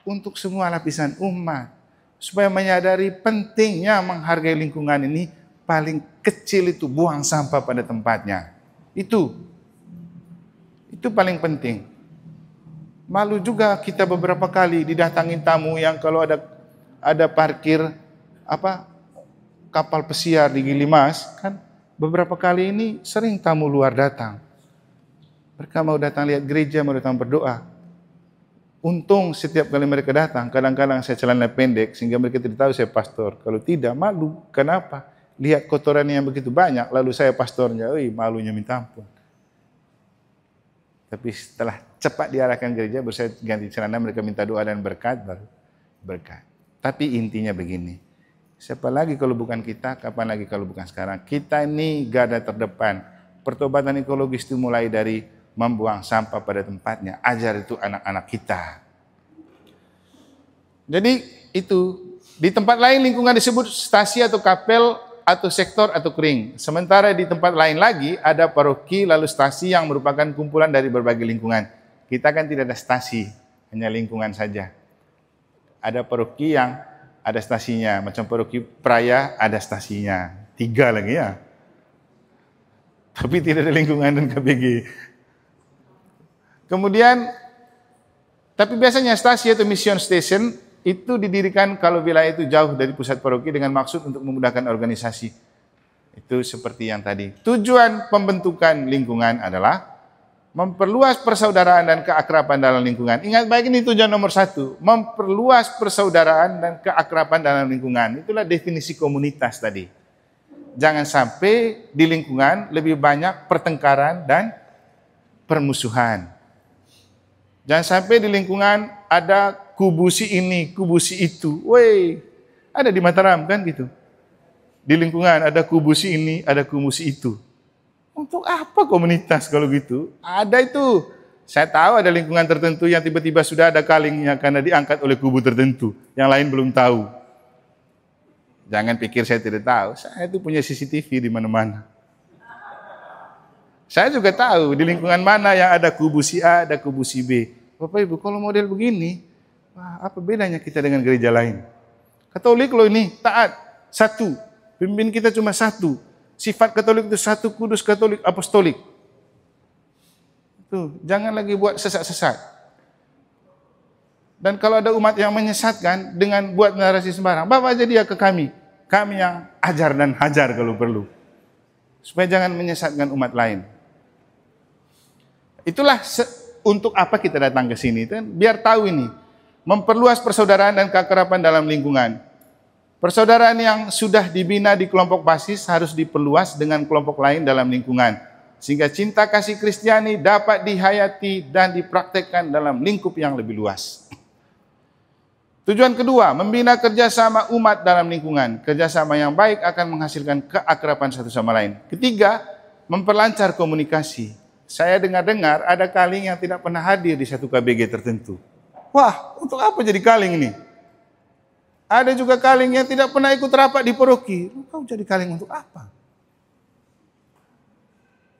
untuk semua lapisan umat. Supaya menyadari pentingnya menghargai lingkungan ini, paling kecil itu buang sampah pada tempatnya. Itu paling penting. Malu juga kita beberapa kali didatangin tamu yang kalau ada parkir kapal pesiar di Gilimas, kan beberapa kali ini sering tamu luar datang. Mereka mau datang lihat gereja, mau datang berdoa. Untung setiap kali mereka datang, kadang-kadang saya celana pendek sehingga mereka tidak tahu saya pastor. Kalau tidak, malu. Kenapa? Lihat kotoran yang begitu banyak, lalu saya pastornya, malunya minta ampun. Tapi setelah cepat diarahkan gereja, baru saya ganti celana, mereka minta doa dan berkat, baru berkat. Tapi intinya begini, siapa lagi kalau bukan kita, kapan lagi kalau bukan sekarang. Kita ini garda terdepan. Pertobatan ekologis itu mulai dari membuang sampah pada tempatnya. Ajar itu anak-anak kita. Jadi itu, di tempat lain lingkungan disebut stasi atau kapel atau sektor atau kering. Sementara di tempat lain lagi ada paroki lalu stasi yang merupakan kumpulan dari berbagai lingkungan. Kita kan tidak ada stasi, hanya lingkungan saja. Ada paroki yang ada stasinya, macam paroki Praya ada stasinya, 3 lagi ya. Tapi tidak ada lingkungan dan KBG. Kemudian, tapi biasanya stasi atau mission station itu didirikan kalau wilayah itu jauh dari pusat paroki dengan maksud untuk memudahkan organisasi. Itu seperti yang tadi. Tujuan pembentukan lingkungan adalah memperluas persaudaraan dan keakraban dalam lingkungan. Ingat baik, ini tujuan nomor 1. Memperluas persaudaraan dan keakraban dalam lingkungan. Itulah definisi komunitas tadi. Jangan sampai di lingkungan lebih banyak pertengkaran dan permusuhan. Jangan sampai di lingkungan ada kubu si ini, kubu si itu. Ada di Mataram kan gitu. Di lingkungan ada kubu si ini, ada kubu si itu. Untuk apa komunitas kalau gitu? Ada itu. Saya tahu ada lingkungan tertentu yang tiba-tiba sudah ada kalingnya karena diangkat oleh kubu tertentu. Yang lain belum tahu. Jangan pikir saya tidak tahu. Saya itu punya CCTV di mana-mana. Saya juga tahu di lingkungan mana yang ada kubu si A, ada kubu si B. Bapak Ibu, kalau model begini, apa bedanya kita dengan gereja lain? Katolik loh ini, taat, 1. Pimpin kita cuma 1. Sifat Katolik itu 1, kudus, Katolik, apostolik. Tuh, jangan lagi buat sesat-sesat. Dan kalau ada umat yang menyesatkan dengan buat narasi sembarang, bawa aja dia ke kami. Kami yang ajar dan hajar kalau perlu. Supaya jangan menyesatkan umat lain. Itulah untuk apa kita datang ke sini, biar tahu ini, memperluas persaudaraan dan keakraban dalam lingkungan. Persaudaraan yang sudah dibina di kelompok basis harus diperluas dengan kelompok lain dalam lingkungan, sehingga cinta kasih Kristiani dapat dihayati dan dipraktekkan dalam lingkup yang lebih luas. Tujuan kedua, membina kerjasama umat dalam lingkungan. Kerjasama yang baik akan menghasilkan keakraban satu sama lain. Ketiga, memperlancar komunikasi. Saya dengar-dengar ada kaling yang tidak pernah hadir di satu KBG tertentu. Wah, untuk apa jadi kaling ini? Ada juga kaling yang tidak pernah ikut rapat di paroki. Kau jadi kaling untuk apa?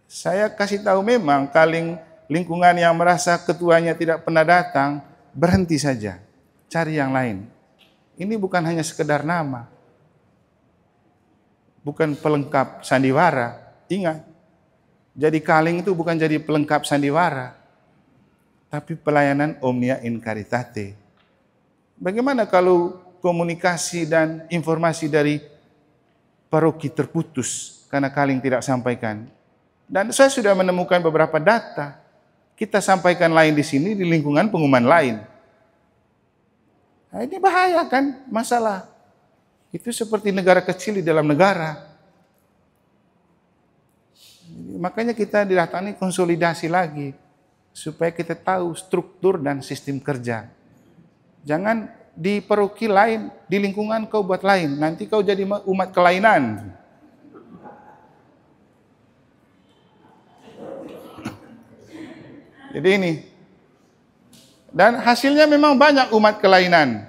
Saya kasih tahu memang kaling lingkungan yang merasa ketuanya tidak pernah datang, berhenti saja. Cari yang lain. Ini bukan hanya sekedar nama. Bukan pelengkap sandiwara. Ingat. Jadi kaling itu bukan jadi pelengkap sandiwara, tapi pelayanan omnia in caritate. Bagaimana kalau komunikasi dan informasi dari paroki terputus karena kaling tidak sampaikan? Dan saya sudah menemukan beberapa data. Kita sampaikan lain di sini, di lingkungan pengumuman lain. Nah, ini bahaya kan masalah. Itu seperti negara kecil di dalam negara. Makanya kita didatangi konsolidasi lagi. Supaya kita tahu struktur dan sistem kerja. Jangan di paroki lain, di lingkungan kau buat lain. Nanti kau jadi umat kelainan. Jadi ini. Dan hasilnya memang banyak umat kelainan.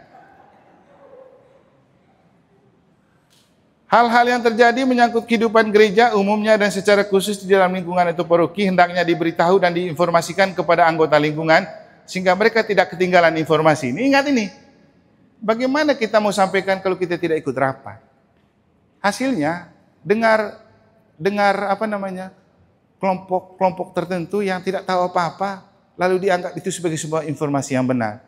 Hal-hal yang terjadi menyangkut kehidupan gereja umumnya dan secara khusus di dalam lingkungan atau paroki hendaknya diberitahu dan diinformasikan kepada anggota lingkungan sehingga mereka tidak ketinggalan informasi. Ini ingat ini. Bagaimana kita mau sampaikan kalau kita tidak ikut rapat? Hasilnya dengar kelompok tertentu yang tidak tahu apa-apa lalu dianggap itu sebagai sebuah informasi yang benar.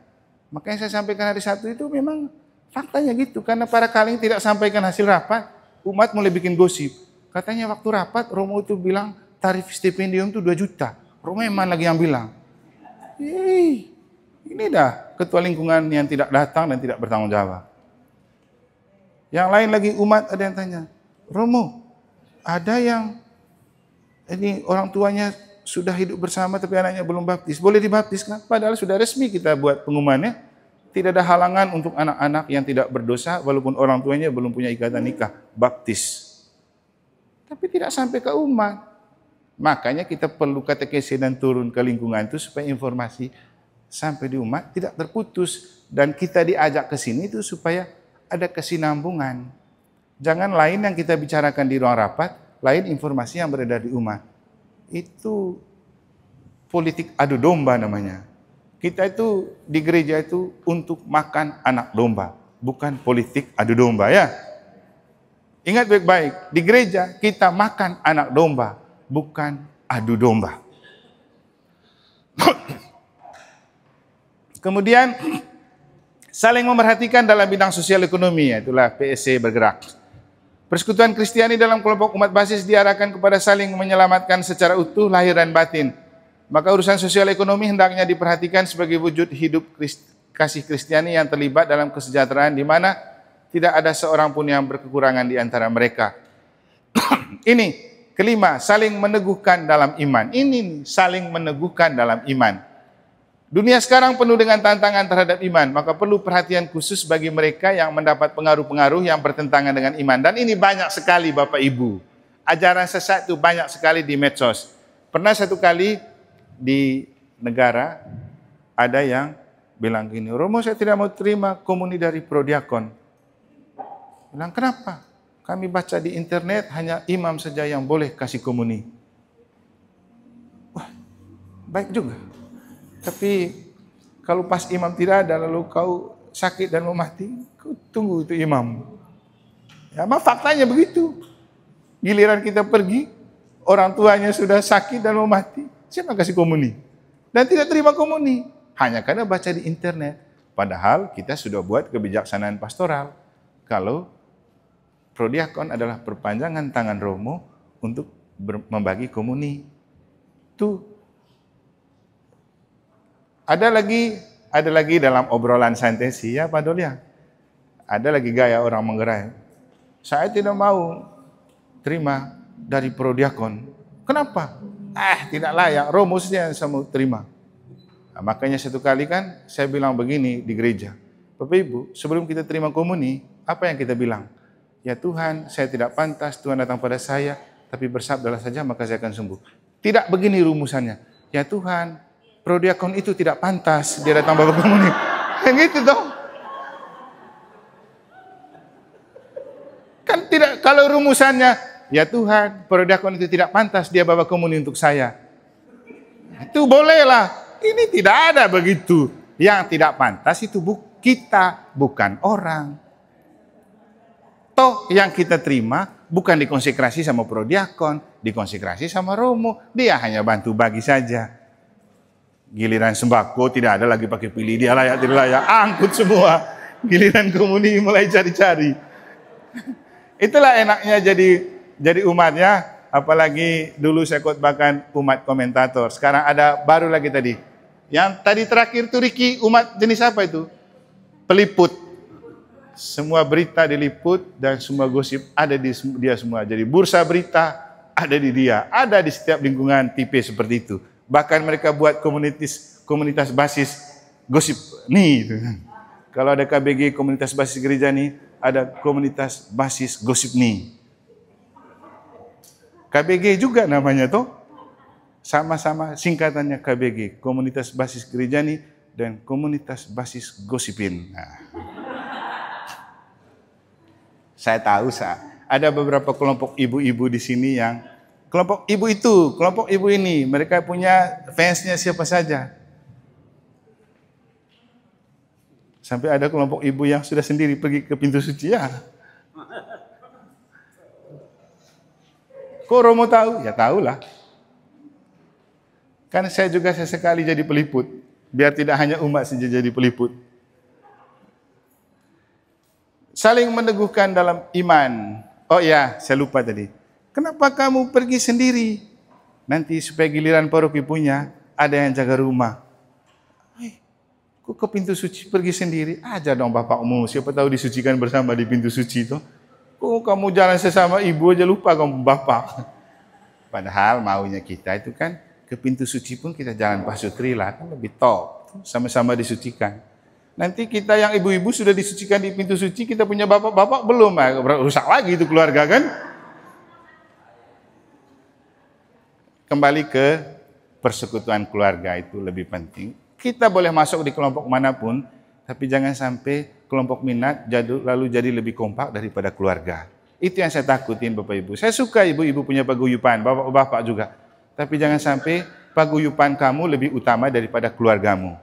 Makanya saya sampaikan hari Sabtu itu memang faktanya gitu, karena para kaling tidak sampaikan hasil rapat, umat mulai bikin gosip. Katanya waktu rapat, Romo itu bilang tarif stipendium itu 2 juta. Romo Eman lagi yang bilang. Ini dah ketua lingkungan yang tidak datang dan tidak bertanggung jawab. Yang lain lagi umat ada yang tanya, Romo, ada yang ini orang tuanya sudah hidup bersama tapi anaknya belum baptis. Boleh dibaptis kan? Padahal sudah resmi kita buat pengumumannya. Tidak ada halangan untuk anak-anak yang tidak berdosa walaupun orang tuanya belum punya ikatan nikah, baptis. Tapi tidak sampai ke umat. Makanya kita perlu katekesi dan turun ke lingkungan itu supaya informasi sampai di umat tidak terputus. Dan kita diajak ke sini itu supaya ada kesinambungan. Jangan lain yang kita bicarakan di ruang rapat, lain informasi yang beredar di umat. Itu politik adu domba namanya. Kita itu di gereja itu untuk makan anak domba, bukan politik adu domba ya. Ingat baik-baik, di gereja kita makan anak domba, bukan adu domba. Kemudian saling memerhatikan dalam bidang sosial ekonomi, itulah PSC bergerak. Persekutuan Kristiani dalam kelompok umat basis diarahkan kepada saling menyelamatkan secara utuh lahir dan batin. Maka urusan sosial ekonomi hendaknya diperhatikan sebagai wujud hidup kasih Kristiani yang terlibat dalam kesejahteraan di mana tidak ada seorang pun yang berkekurangan di antara mereka. Ini kelima, saling meneguhkan dalam iman. Ini saling meneguhkan dalam iman. Dunia sekarang penuh dengan tantangan terhadap iman, maka perlu perhatian khusus bagi mereka yang mendapat pengaruh-pengaruh yang bertentangan dengan iman. Dan ini banyak sekali Bapak Ibu. Ajaran sesat itu banyak sekali di medsos. Pernah satu kali di negara ada yang bilang gini, Romo saya tidak mau terima komuni dari Prodiakon. Bilang kenapa? Kami baca di internet hanya imam saja yang boleh kasih komuni. Wah, baik juga. Tapi kalau pas imam tidak ada lalu kau sakit dan mau mati, kau tunggu itu imam. Ya, memang faktanya begitu. Giliran kita pergi, orang tuanya sudah sakit dan mau mati. Siapa kasih komuni? Dan tidak terima komuni. Hanya karena baca di internet. Padahal kita sudah buat kebijaksanaan pastoral. Kalau Prodiakon adalah perpanjangan tangan Romo untuk membagi komuni. Itu. Ada lagi dalam obrolan santai ya Pak Dolia. Ada lagi gaya orang Manggarai. Saya tidak mau terima dari Prodiakon. Kenapa? Tidak layak, Romusnya saya mau terima. Nah, makanya satu kali kan saya bilang begini di gereja. Bapak Ibu, sebelum kita terima komuni, apa yang kita bilang? Ya Tuhan, saya tidak pantas, Tuhan datang pada saya, tapi bersabdalah saja maka saya akan sembuh. Tidak begini rumusannya. Ya Tuhan, Prodiakon itu tidak pantas, dia datang bawa komuni. Yang gitu dong. Kan tidak, kalau rumusannya, ya Tuhan, Prodiakon itu tidak pantas, dia bawa komuni untuk saya. Itu bolehlah. Ini tidak ada begitu. Yang tidak pantas itu kita, bukan orang. Toh yang kita terima bukan dikonsekrasi sama Prodiakon, dikonsekrasi sama Romo. Dia hanya bantu bagi saja. Giliran sembako tidak ada lagi pakai pilih, dia layak, tidak layak, angkut semua. Giliran komuni mulai cari-cari. Itulah enaknya jadi umatnya, apalagi dulu saya khotbahkan umat komentator. Sekarang ada baru lagi tadi. Yang tadi terakhir tuh Riki, umat jenis apa itu? peliput. Semua berita diliput dan semua gosip ada di dia semua. Jadi bursa berita ada di dia, ada di setiap lingkungan tipe seperti itu. Bahkan mereka buat komunitas basis gosip nih. Kalau ada KBG komunitas basis gereja nih, ada komunitas basis gosip nih. KBG juga namanya toh. Sama-sama singkatannya KBG, komunitas basis gereja nih dan komunitas basis gosipin. Nah. Saya tahu ada beberapa kelompok ibu-ibu di sini yang kelompok ibu itu, kelompok ibu ini, mereka punya fansnya siapa saja. Sampai ada kelompok ibu yang sudah sendiri pergi ke pintu suci ya. Kok Romo tahu? Ya tahulah. Kan saya juga sesekali jadi peliput, biar tidak hanya umat saja jadi peliput. Saling meneguhkan dalam iman. Oh ya, saya lupa tadi. Kenapa kamu pergi sendiri? Nanti supaya giliran paroki punya, ada yang jaga rumah. Kok ke pintu suci pergi sendiri? Ajar dong bapakmu, siapa tahu disucikan bersama di pintu suci itu. Kok kamu jalan sesama ibu aja lupa kamu bapak. Padahal maunya kita itu kan ke pintu suci pun kita jalan pasutrila, kan lebih top. Sama-sama disucikan. Nanti kita yang ibu-ibu sudah disucikan di pintu suci, kita punya bapak-bapak belum, rusak lagi itu keluarga kan. Kembali ke persekutuan keluarga itu lebih penting. Kita boleh masuk di kelompok manapun, tapi jangan sampai kelompok minat lalu jadi lebih kompak daripada keluarga. Itu yang saya takutin Bapak Ibu. Saya suka ibu-ibu punya paguyuban, bapak-bapak juga. Tapi jangan sampai paguyuban kamu lebih utama daripada keluargamu.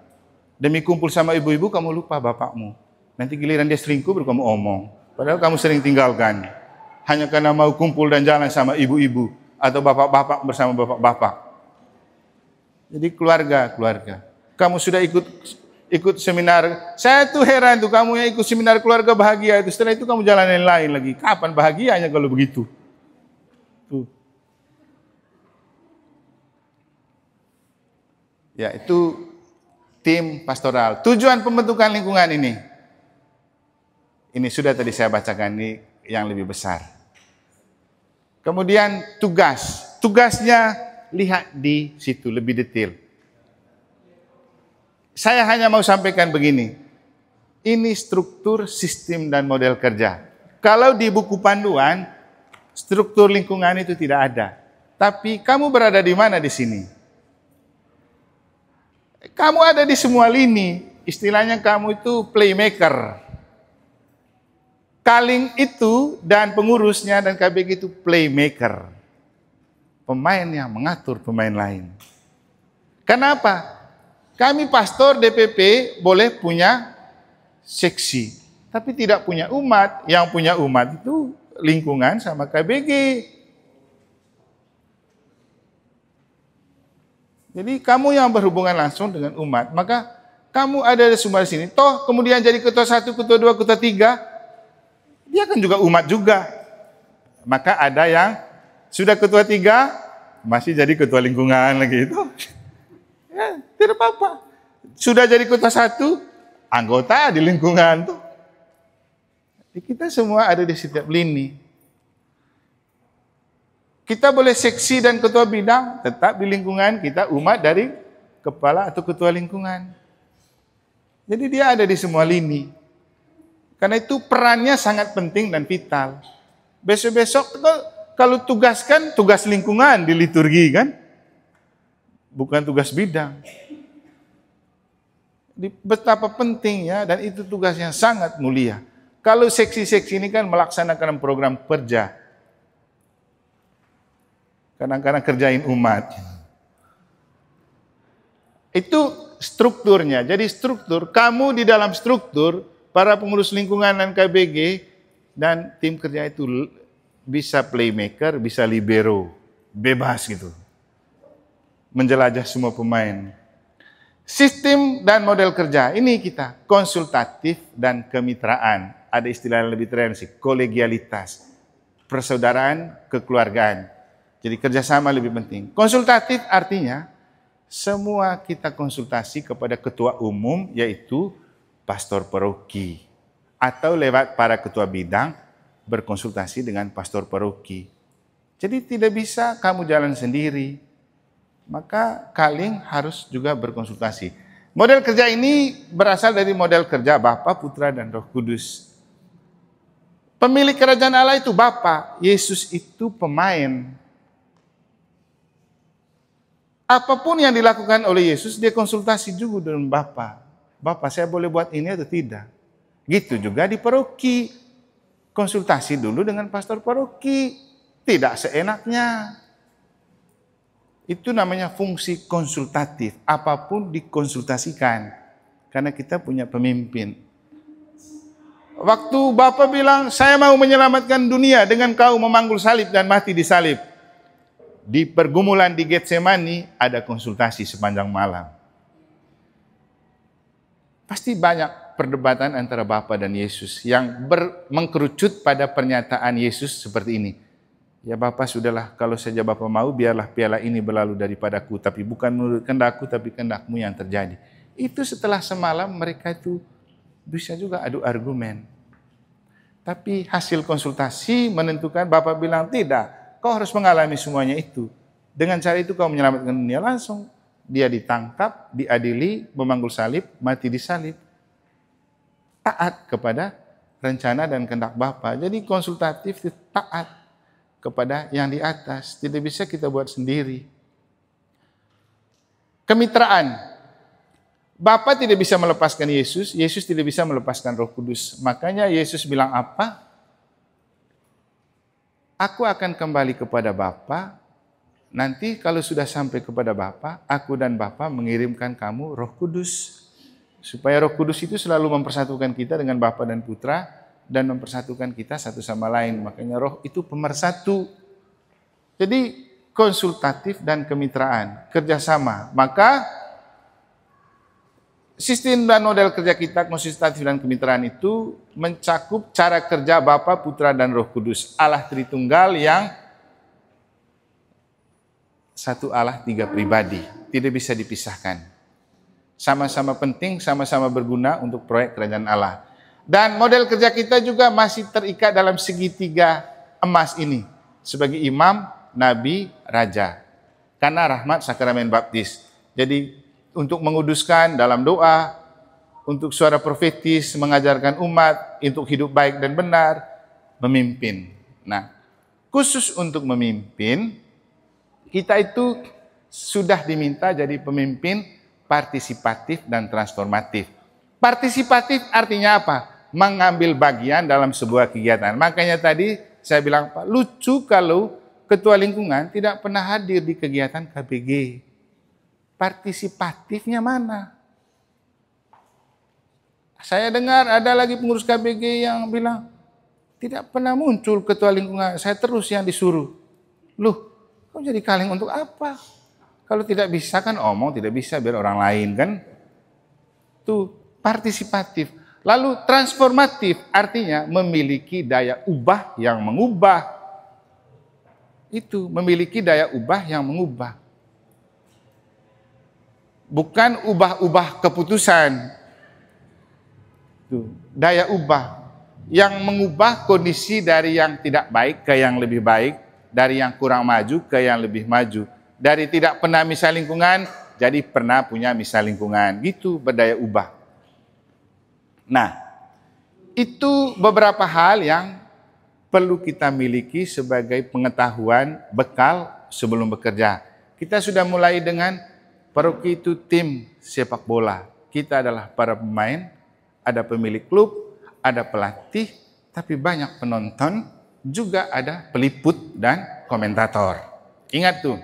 Demi kumpul sama ibu-ibu, kamu lupa bapakmu. Nanti giliran dia selingkuh, baru kamu omong. Padahal kamu sering tinggalkan. Hanya karena mau kumpul dan jalan sama ibu-ibu. Atau bapak-bapak bersama bapak-bapak. Jadi keluarga. Kamu sudah ikut seminar. Saya tuh heran tuh, kamu yang ikut seminar keluarga bahagia itu. Setelah itu kamu jalan yang lain lagi. Kapan bahagianya kalau begitu? Tuh. Ya, itu tim pastoral. Tujuan pembentukan lingkungan ini sudah tadi saya bacakan, ini yang lebih besar. Kemudian tugasnya lihat di situ lebih detail. Saya hanya mau sampaikan begini, ini struktur, sistem, dan model kerja. Kalau di buku panduan, struktur lingkungan itu tidak ada. Tapi kamu berada di mana di sini? Kamu ada di semua lini, istilahnya kamu itu playmaker. Kaling itu dan pengurusnya dan KBG itu playmaker. Pemain yang mengatur pemain lain. Kenapa? Kami pastor DPP boleh punya seksi, tapi tidak punya umat. Yang punya umat itu lingkungan sama KBG. Jadi kamu yang berhubungan langsung dengan umat, maka kamu ada di semua sini. Toh kemudian jadi ketua 1, ketua 2, ketua 3, dia kan juga umat juga. Maka ada yang sudah ketua 3, masih jadi ketua lingkungan lagi itu. Ya, tidak apa-apa. Sudah jadi ketua 1, anggota di lingkungan tuh. Kita semua ada di setiap lini. Kita boleh seksi dan ketua bidang, tetap di lingkungan kita umat dari kepala atau ketua lingkungan. Jadi dia ada di semua lini. Karena itu perannya sangat penting dan vital. Besok-besok kalau tugaskan, tugas lingkungan di liturgi kan? Bukan tugas bidang. Betapa pentingnya dan itu tugas yang sangat mulia. Kalau seksi-seksi ini kan melaksanakan program kerja. Kadang-kadang kerjain umat. Itu strukturnya. Jadi struktur, kamu di dalam struktur, para pengurus lingkungan dan KBG, dan tim kerja itu bisa playmaker, bisa libero. Bebas gitu. Menjelajah semua pemain. Sistem dan model kerja, ini kita. Konsultatif dan kemitraan. Ada istilah yang lebih keren sih, kolegialitas. Persaudaraan, kekeluargaan. Jadi kerjasama lebih penting. Konsultatif artinya semua kita konsultasi kepada ketua umum, yaitu pastor paroki, atau lewat para ketua bidang berkonsultasi dengan pastor paroki. Jadi tidak bisa kamu jalan sendiri, maka Kaling harus juga berkonsultasi. Model kerja ini berasal dari model kerja Bapa, Putra, dan Roh Kudus. Pemilik kerajaan Allah itu Bapa, Yesus itu pemain. Apapun yang dilakukan oleh Yesus, dia konsultasi juga dengan Bapa. Bapa, saya boleh buat ini atau tidak? Gitu juga di paroki. Konsultasi dulu dengan pastor paroki. Tidak seenaknya. Itu namanya fungsi konsultatif. Apapun dikonsultasikan. Karena kita punya pemimpin. Waktu Bapa bilang, saya mau menyelamatkan dunia dengan kau memanggul salib dan mati di salib. Di pergumulan di Getsemani ada konsultasi sepanjang malam. Pasti banyak perdebatan antara Bapa dan Yesus yang mengkerucut pada pernyataan Yesus seperti ini. Ya Bapa, sudahlah, kalau saja Bapa mau, biarlah piala ini berlalu daripadaku, tapi bukan menurut kehendakku, tapi kehendak-Mu yang terjadi. Itu setelah semalam mereka itu bisa juga adu argumen. Tapi hasil konsultasi menentukan, Bapa bilang tidak. Kau harus mengalami semuanya itu. Dengan cara itu kau menyelamatkan dunia. Langsung dia ditangkap, diadili, memanggul salib, mati di salib. Taat kepada rencana dan kehendak Bapa. Jadi konsultatif itu taat kepada yang di atas. Tidak bisa kita buat sendiri. Kemitraan. Bapa tidak bisa melepaskan Yesus, Yesus tidak bisa melepaskan Roh Kudus. Makanya Yesus bilang apa? Aku akan kembali kepada Bapa, nanti kalau sudah sampai kepada Bapa, aku dan Bapa mengirimkan kamu Roh Kudus. Supaya Roh Kudus itu selalu mempersatukan kita dengan Bapa dan Putra, dan mempersatukan kita satu sama lain. Makanya Roh itu pemersatu. Jadi konsultatif dan kemitraan, kerjasama. Maka sistem dan model kerja kita, konsultatif dan kemitraan itu mencakup cara kerja Bapa, Putra, dan Roh Kudus. Allah Tritunggal yang satu Allah, tiga pribadi. Tidak bisa dipisahkan. Sama-sama penting, sama-sama berguna untuk proyek kerajaan Allah. Dan model kerja kita juga masih terikat dalam segitiga emas ini. Sebagai imam, nabi, raja. Karena rahmat sakramen baptis. Jadi untuk menguduskan dalam doa, untuk suara profetis, mengajarkan umat, untuk hidup baik dan benar, memimpin. Nah, khusus untuk memimpin, kita itu sudah diminta jadi pemimpin partisipatif dan transformatif. Partisipatif artinya apa? Mengambil bagian dalam sebuah kegiatan. Makanya tadi saya bilang, Pak, lucu kalau ketua lingkungan tidak pernah hadir di kegiatan KBG. Partisipatifnya mana? Saya dengar ada lagi pengurus KBG yang bilang, tidak pernah muncul ketua lingkungan, saya terus yang disuruh. Loh, kau jadi kaleng untuk apa? Kalau tidak bisa kan omong, tidak bisa biar orang lain kan. Itu partisipatif. Lalu transformatif artinya memiliki daya ubah yang mengubah. Itu memiliki daya ubah yang mengubah. Bukan ubah-ubah keputusan. Tuh, daya ubah yang mengubah kondisi dari yang tidak baik ke yang lebih baik, dari yang kurang maju ke yang lebih maju, dari tidak pernah misal lingkungan jadi pernah punya misal lingkungan. Gitu berdaya ubah. Nah, itu beberapa hal yang perlu kita miliki sebagai pengetahuan bekal sebelum bekerja. Kita sudah mulai dengan paroki itu tim sepak bola. Kita adalah para pemain, ada pemilik klub, ada pelatih, tapi banyak penonton, juga ada peliput dan komentator. Ingat tuh.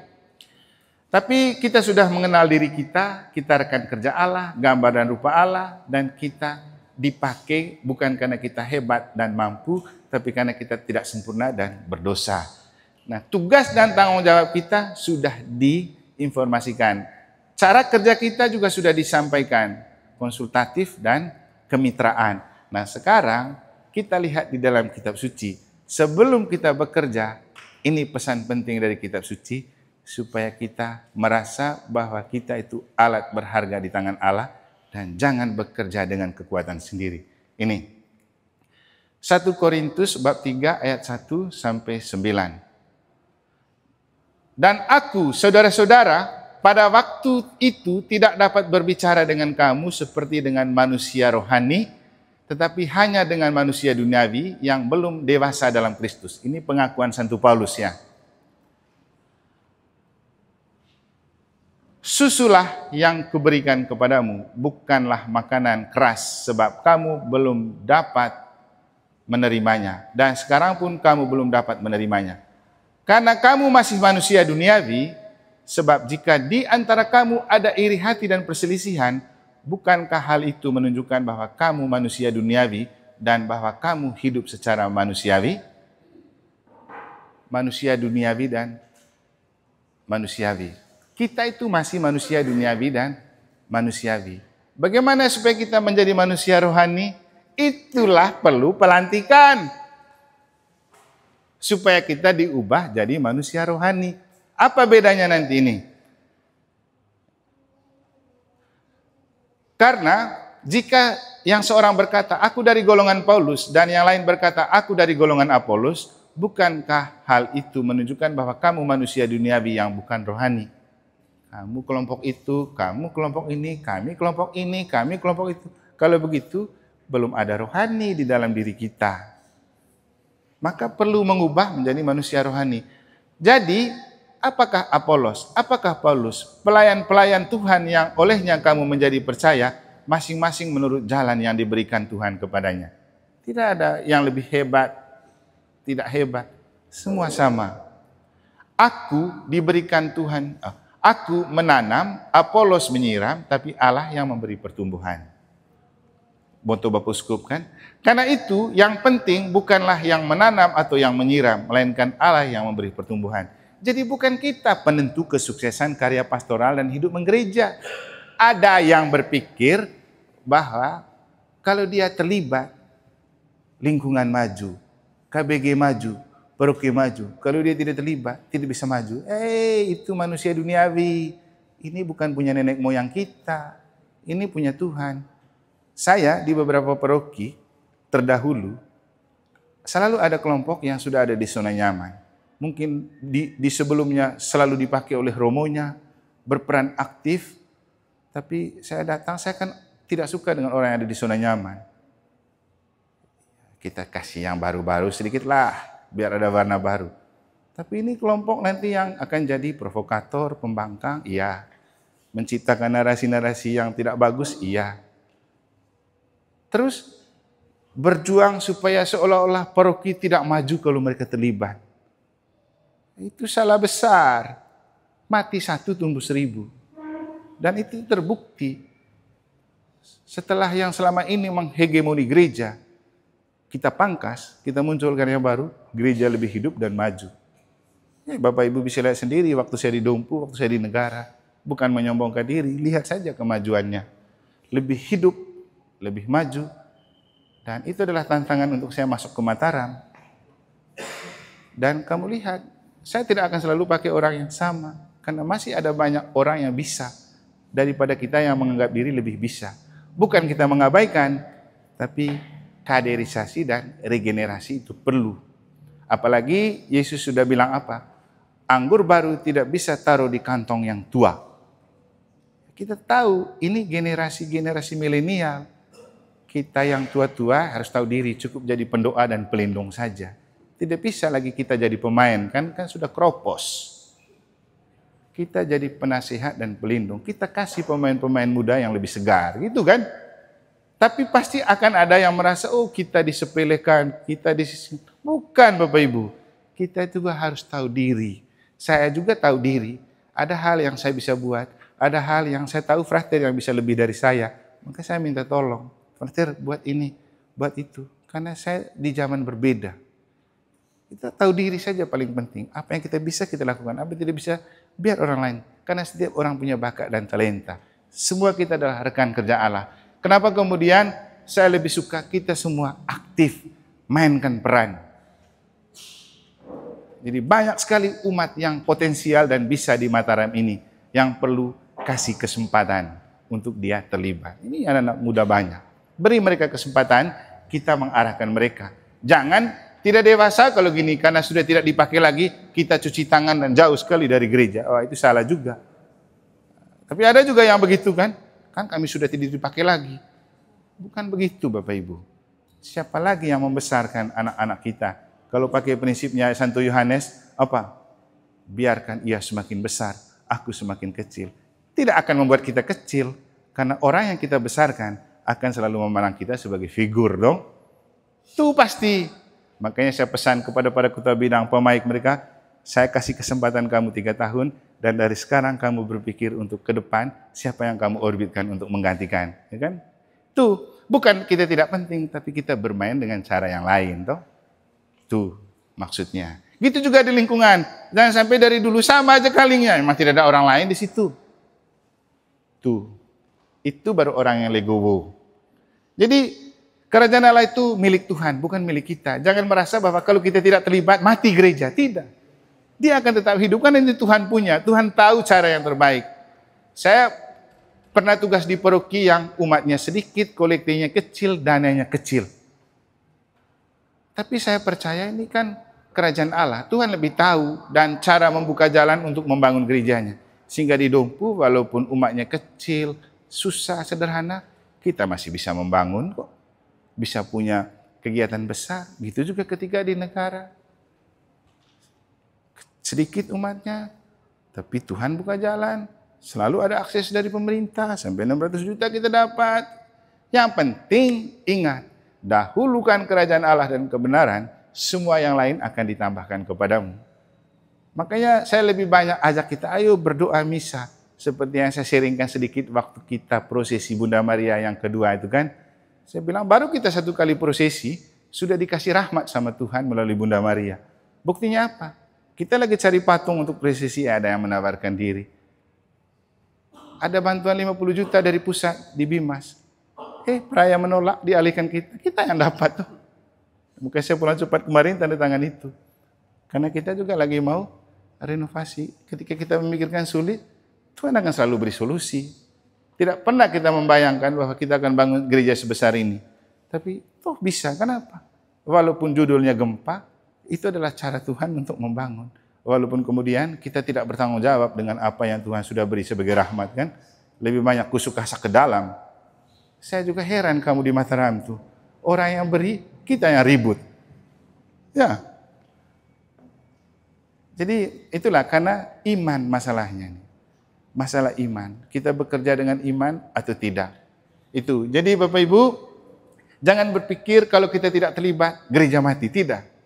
Tapi kita sudah mengenal diri kita rekan kerja Allah, gambar dan rupa Allah, dan kita dipakai bukan karena kita hebat dan mampu, tapi karena kita tidak sempurna dan berdosa. Nah, tugas dan tanggung jawab kita sudah diinformasikan. Cara kerja kita juga sudah disampaikan, konsultatif dan kemitraan. Nah, sekarang kita lihat di dalam kitab suci. Sebelum kita bekerja, ini pesan penting dari kitab suci, supaya kita merasa bahwa kita itu alat berharga di tangan Allah, dan jangan bekerja dengan kekuatan sendiri. Ini 1 Korintus bab 3 ayat 1 sampai 9. Dan aku, saudara-saudara, pada waktu itu tidak dapat berbicara dengan kamu seperti dengan manusia rohani, tetapi hanya dengan manusia duniawi yang belum dewasa dalam Kristus. Ini pengakuan Santo Paulus ya. Susulah yang kuberikan kepadamu, bukanlah makanan keras, sebab kamu belum dapat menerimanya. Dan sekarang pun kamu belum dapat menerimanya. Karena kamu masih manusia duniawi, sebab jika di antara kamu ada iri hati dan perselisihan, bukankah hal itu menunjukkan bahwa kamu manusia duniawi dan bahwa kamu hidup secara manusiawi? Manusia duniawi dan manusiawi. Kita itu masih manusia duniawi dan manusiawi. Bagaimana supaya kita menjadi manusia rohani? Itulah perlu pelantikan. Supaya kita diubah jadi manusia rohani. Apa bedanya nanti ini? Karena jika yang seorang berkata, aku dari golongan Paulus, dan yang lain berkata, aku dari golongan Apolos, bukankah hal itu menunjukkan bahwa kamu manusia duniawi yang bukan rohani? Kamu kelompok itu, kamu kelompok ini, kami kelompok ini, kami kelompok itu. Kalau begitu, belum ada rohani di dalam diri kita. Maka perlu mengubah menjadi manusia rohani. Jadi, apakah Apolos, apakah Paulus, pelayan-pelayan Tuhan yang olehnya kamu menjadi percaya, masing-masing menurut jalan yang diberikan Tuhan kepadanya. Tidak ada yang lebih hebat, tidak hebat. Semua sama. Aku diberikan Tuhan, aku menanam, Apolos menyiram, tapi Allah yang memberi pertumbuhan. Bonto Bapak Uskup kan? Karena itu yang penting bukanlah yang menanam atau yang menyiram, melainkan Allah yang memberi pertumbuhan. Jadi bukan kita penentu kesuksesan karya pastoral dan hidup menggereja. Ada yang berpikir bahwa kalau dia terlibat, lingkungan maju, KBG maju, Paroki maju. Kalau dia tidak terlibat, tidak bisa maju. Itu manusia duniawi. Ini bukan punya nenek moyang kita. Ini punya Tuhan. Saya di beberapa paroki terdahulu, selalu ada kelompok yang sudah ada di zona nyaman. Mungkin di sebelumnya selalu dipakai oleh romonya, berperan aktif. Tapi saya datang, saya kan tidak suka dengan orang yang ada di zona nyaman. Kita kasih yang baru-baru sedikit lah, biar ada warna baru. Tapi ini kelompok nanti yang akan jadi provokator, pembangkang, iya. Menciptakan narasi-narasi yang tidak bagus, iya. Terus berjuang supaya seolah-olah paroki tidak maju kalau mereka terlibat. Itu salah besar. Mati 1 tumbuh 1000. Dan itu terbukti. Setelah yang selama ini menghegemoni gereja, kita pangkas, kita munculkan yang baru, gereja lebih hidup dan maju. Ya, Bapak Ibu bisa lihat sendiri waktu saya di Dompu, waktu saya di negara. Bukan menyombongkan diri, lihat saja kemajuannya. Lebih hidup, lebih maju. Dan itu adalah tantangan untuk saya masuk ke Mataram. Dan kamu lihat, saya tidak akan selalu pakai orang yang sama. Karena masih ada banyak orang yang bisa. Daripada kita yang menganggap diri lebih bisa. Bukan kita mengabaikan, tapi kaderisasi dan regenerasi itu perlu. Apalagi Yesus sudah bilang apa? Anggur baru tidak bisa taruh di kantong yang tua. Kita tahu ini generasi-generasi milenial. Kita yang tua-tua harus tahu diri, cukup jadi pendoa dan pelindung saja. Tidak bisa lagi kita jadi pemain, kan sudah kropos. Kita jadi penasihat dan pelindung. Kita kasih pemain-pemain muda yang lebih segar, gitu kan? Tapi pasti akan ada yang merasa, oh kita disepelekan, kita bukan Bapak Ibu. Kita juga harus tahu diri. Saya juga tahu diri. Ada hal yang saya bisa buat, ada hal yang saya tahu frater yang bisa lebih dari saya. Maka saya minta tolong. Frater buat ini, buat itu. Karena saya di zaman berbeda. Kita tahu diri saja paling penting. Apa yang kita bisa kita lakukan, apa yang tidak bisa biar orang lain. Karena setiap orang punya bakat dan talenta. Semua kita adalah rekan kerja Allah. Kenapa kemudian saya lebih suka kita semua aktif mainkan peran. Jadi banyak sekali umat yang potensial dan bisa di Mataram ini yang perlu kasih kesempatan untuk dia terlibat. Ini anak-anak muda banyak. Beri mereka kesempatan, kita mengarahkan mereka. Jangan tidak dewasa kalau gini, karena sudah tidak dipakai lagi, kita cuci tangan dan jauh sekali dari gereja. Oh, itu salah juga. Tapi ada juga yang begitu kan? Kan kami sudah tidak dipakai lagi. Bukan begitu Bapak Ibu. Siapa lagi yang membesarkan anak-anak kita? Kalau pakai prinsipnya Santo Yohanes, apa? Biarkan ia semakin besar, aku semakin kecil. Tidak akan membuat kita kecil, karena orang yang kita besarkan akan selalu memandang kita sebagai figur dong. Itu pasti. Makanya saya pesan kepada para ketua bidang pemaik mereka, saya kasih kesempatan kamu 3 tahun, dan dari sekarang kamu berpikir untuk ke depan, siapa yang kamu orbitkan untuk menggantikan. Ya kan? Tuh, bukan kita tidak penting, tapi kita bermain dengan cara yang lain. Toh? Tuh maksudnya. Gitu juga di lingkungan. Jangan sampai dari dulu sama aja kalingnya, memang tidak ada orang lain di situ. Tuh, itu baru orang yang legowo. Jadi, kerajaan Allah itu milik Tuhan, bukan milik kita. Jangan merasa bahwa kalau kita tidak terlibat, mati gereja. Tidak. Dia akan tetap hidup, karena ini Tuhan punya. Tuhan tahu cara yang terbaik. Saya pernah tugas di paroki yang umatnya sedikit, kolektifnya kecil, dananya kecil. Tapi saya percaya ini kan kerajaan Allah. Tuhan lebih tahu dan cara membuka jalan untuk membangun gerejanya. Sehingga di Dompu, walaupun umatnya kecil, susah, sederhana, kita masih bisa membangun kok. Bisa punya kegiatan besar. Gitu juga ketika di negara. Sedikit umatnya, tapi Tuhan buka jalan. Selalu ada akses dari pemerintah, sampai 600 juta kita dapat. Yang penting ingat, dahulukan kerajaan Allah dan kebenaran, semua yang lain akan ditambahkan kepadamu. Makanya saya lebih banyak ajak kita, ayo berdoa misa. Seperti yang saya sharingkan sedikit waktu kita prosesi Bunda Maria yang kedua itu kan. Saya bilang baru kita 1 kali prosesi, sudah dikasih rahmat sama Tuhan melalui Bunda Maria. Buktinya apa? Kita lagi cari patung untuk prosesi, ada yang menawarkan diri. Ada bantuan 50 juta dari pusat di Bimas. Peraya menolak, dialihkan kita. Kita yang dapat tuh. Mungkin saya pulang cepat kemarin tanda tangan itu. Karena kita juga lagi mau renovasi. Ketika kita memikirkan sulit, Tuhan akan selalu beri solusi. Tidak pernah kita membayangkan bahwa kita akan bangun gereja sebesar ini. Tapi toh bisa, kenapa? Walaupun judulnya gempa, itu adalah cara Tuhan untuk membangun. Walaupun kemudian kita tidak bertanggung jawab dengan apa yang Tuhan sudah beri sebagai rahmat kan. Lebih banyak kusuk kasak ke dalam. Saya juga heran kamu di Mataram tuh. Orang yang beri, kita yang ribut. Ya. Jadi itulah karena iman masalahnya. Masalah iman. Kita bekerja dengan iman atau tidak. Itu. Jadi Bapak Ibu, jangan berpikir kalau kita tidak terlibat, gereja mati. Tidak.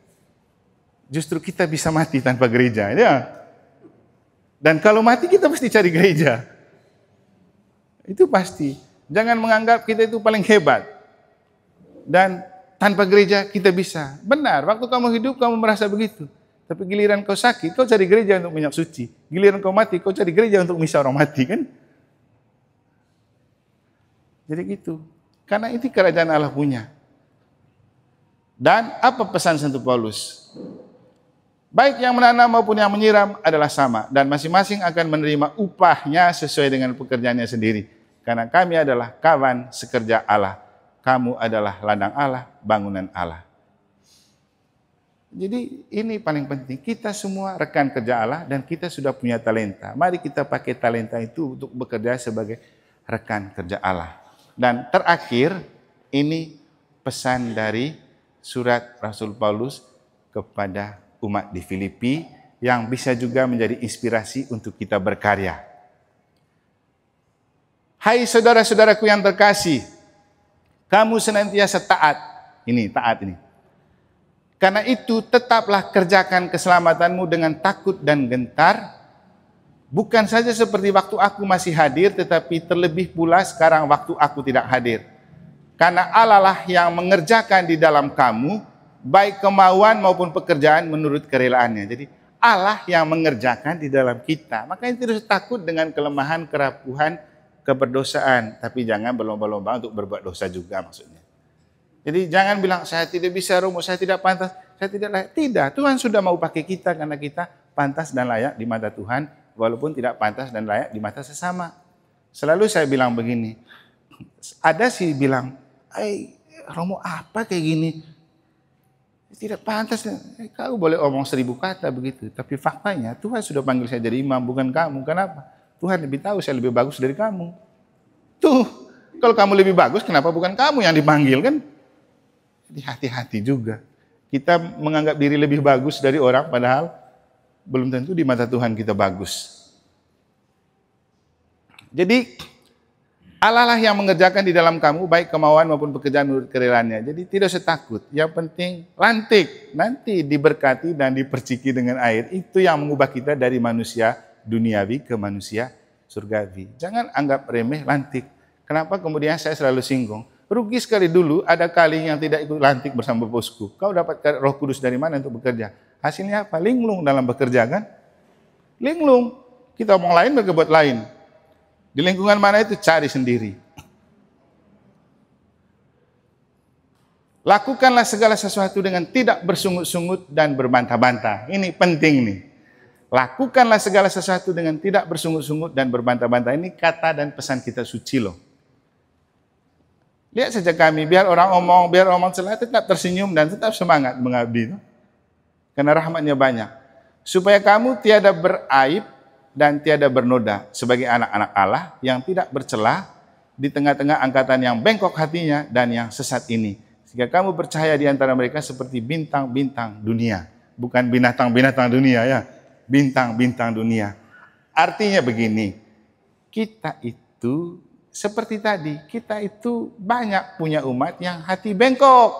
Justru kita bisa mati tanpa gereja. Ya. Dan kalau mati kita pasti cari gereja. Itu pasti. Jangan menganggap kita itu paling hebat. Dan tanpa gereja kita bisa. Benar, waktu kamu hidup kamu merasa begitu. Tapi giliran kau sakit, kau cari gereja untuk minyak suci. Giliran kau mati, kau cari gereja untuk misa orang mati kan. Jadi gitu. Karena itu kerajaan Allah punya. Dan apa pesan Santo Paulus? Baik yang menanam maupun yang menyiram adalah sama. Dan masing-masing akan menerima upahnya sesuai dengan pekerjaannya sendiri. Karena kami adalah kawan sekerja Allah. Kamu adalah ladang Allah, bangunan Allah. Jadi ini paling penting. Kita semua rekan kerja Allah dan kita sudah punya talenta. Mari kita pakai talenta itu untuk bekerja sebagai rekan kerja Allah. Dan terakhir, ini pesan dari surat Rasul Paulus kepada umat di Filipi yang bisa juga menjadi inspirasi untuk kita berkarya. Hai saudara-saudaraku yang terkasih, kamu senantiasa taat. Ini taat ini. Karena itu tetaplah kerjakan keselamatanmu dengan takut dan gentar. Bukan saja seperti waktu aku masih hadir, tetapi terlebih pula sekarang waktu aku tidak hadir. Karena Allah lah yang mengerjakan di dalam kamu, baik kemauan maupun pekerjaan menurut kerelaannya. Jadi Allah yang mengerjakan di dalam kita. Makanya tidak usah takut dengan kelemahan, kerapuhan, keberdosaan. Tapi jangan berlomba-lomba untuk berbuat dosa juga maksudnya. Jadi jangan bilang saya tidak bisa Romo, saya tidak pantas, saya tidak layak. Tidak, Tuhan sudah mau pakai kita karena kita pantas dan layak di mata Tuhan. Walaupun tidak pantas dan layak di mata sesama. Selalu saya bilang begini, ada sih bilang, Romo apa kayak gini? Tidak pantas, kau boleh omong 1000 kata begitu. Tapi faktanya Tuhan sudah panggil saya jadi imam, bukan kamu. Kenapa? Tuhan lebih tahu saya lebih bagus dari kamu. Tuh, kalau kamu lebih bagus, kenapa bukan kamu yang dipanggil kan? Jadi hati-hati juga. Kita menganggap diri lebih bagus dari orang, padahal belum tentu di mata Tuhan kita bagus. Jadi Allah lah yang mengerjakan di dalam kamu baik kemauan maupun pekerjaan menurut kerelaannya. Jadi tidak usah takut. Yang penting lantik, nanti diberkati dan diperciki dengan air. Itu yang mengubah kita dari manusia duniawi ke manusia surgawi. Jangan anggap remeh lantik. Kenapa kemudian saya selalu singgung? Rugi sekali dulu ada kali yang tidak ikut lantik bersama bosku. Kau dapat Roh Kudus dari mana untuk bekerja? Hasilnya apa? Linglung dalam bekerja kan? Linglung. Kita omong lain berbuat lain. Di lingkungan mana itu cari sendiri. Lakukanlah segala sesuatu dengan tidak bersungut-sungut dan berbantah-bantah. Ini penting nih. Lakukanlah segala sesuatu dengan tidak bersungut-sungut dan berbantah-bantah. Ini kata dan pesan kita suci loh. Lihat saja kami, biar orang omong celah tetap tersenyum dan tetap semangat mengabdi. Karena rahmatnya banyak. Supaya kamu tiada beraib dan tiada bernoda sebagai anak-anak Allah yang tidak bercelah di tengah-tengah angkatan yang bengkok hatinya dan yang sesat ini. Sehingga kamu bercahaya di antara mereka seperti bintang-bintang dunia. Bukan binatang-binatang dunia ya, bintang-bintang dunia. Artinya begini, kita itu seperti tadi, kita itu banyak punya umat yang hati bengkok.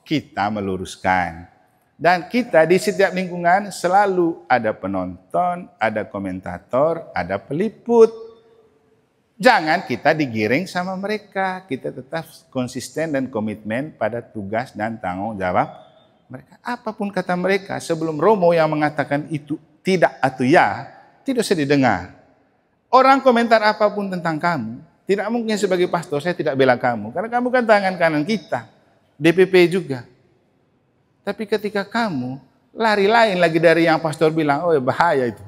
Kita meluruskan. Dan kita di setiap lingkungan selalu ada penonton, ada komentator, ada peliput. Jangan kita digiring sama mereka. Kita tetap konsisten dan komitmen pada tugas dan tanggung jawab mereka. Apapun kata mereka, sebelum Romo yang mengatakan itu tidak atau ya, tidak usah didengar. Orang komentar apapun tentang kamu, tidak mungkin sebagai pastor saya tidak bela kamu. Karena kamu kan tangan kanan kita. DPP juga. Tapi ketika kamu lari lain lagi dari yang pastor bilang, bahaya itu.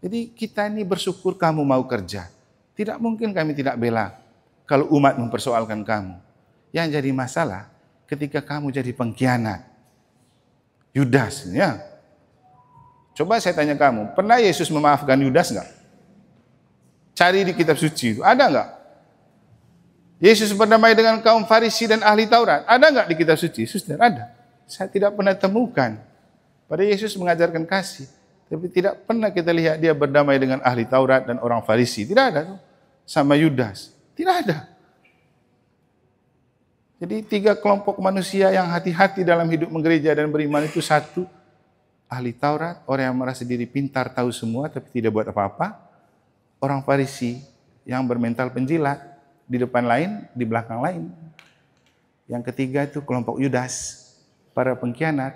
Jadi kita ini bersyukur kamu mau kerja. Tidak mungkin kami tidak bela kalau umat mempersoalkan kamu. Yang jadi masalah ketika kamu jadi pengkhianat. Yudas ya. Coba saya tanya kamu, pernah Yesus memaafkan Yudas enggak? Cari di kitab suci itu, ada enggak? Yesus berdamai dengan kaum Farisi dan ahli Taurat, ada enggak di kitab suci? Saudara, ada. Saya tidak pernah temukan. Pada Yesus mengajarkan kasih, tapi tidak pernah kita lihat dia berdamai dengan ahli Taurat dan orang Farisi. Tidak ada tuh. Sama Yudas, tidak ada. Jadi 3 kelompok manusia yang hati-hati dalam hidup menggereja dan beriman itu satu, ahli Taurat, orang yang merasa diri pintar tahu semua tapi tidak buat apa-apa. Orang Farisi yang bermental penjilat, di depan lain, di belakang lain. Yang ketiga itu kelompok Yudas, para pengkhianat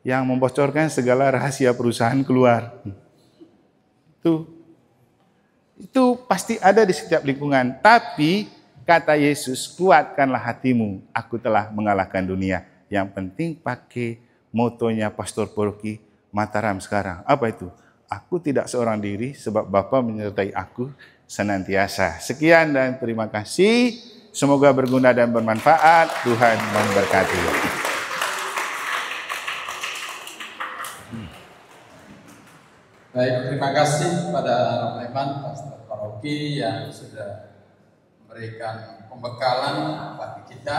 yang membocorkan segala rahasia perusahaan keluar. Itu pasti ada di setiap lingkungan. Tapi kata Yesus, kuatkanlah hatimu, aku telah mengalahkan dunia. Yang penting pakai motonya Pastor Poroki Mataram sekarang. Apa itu? Aku tidak seorang diri sebab Bapa menyertai aku senantiasa. Sekian dan terima kasih. Semoga berguna dan bermanfaat. Tuhan memberkati. Baik, terima kasih kepada Romo Eman, Pastor Paroki yang sudah memberikan pembekalan bagi kita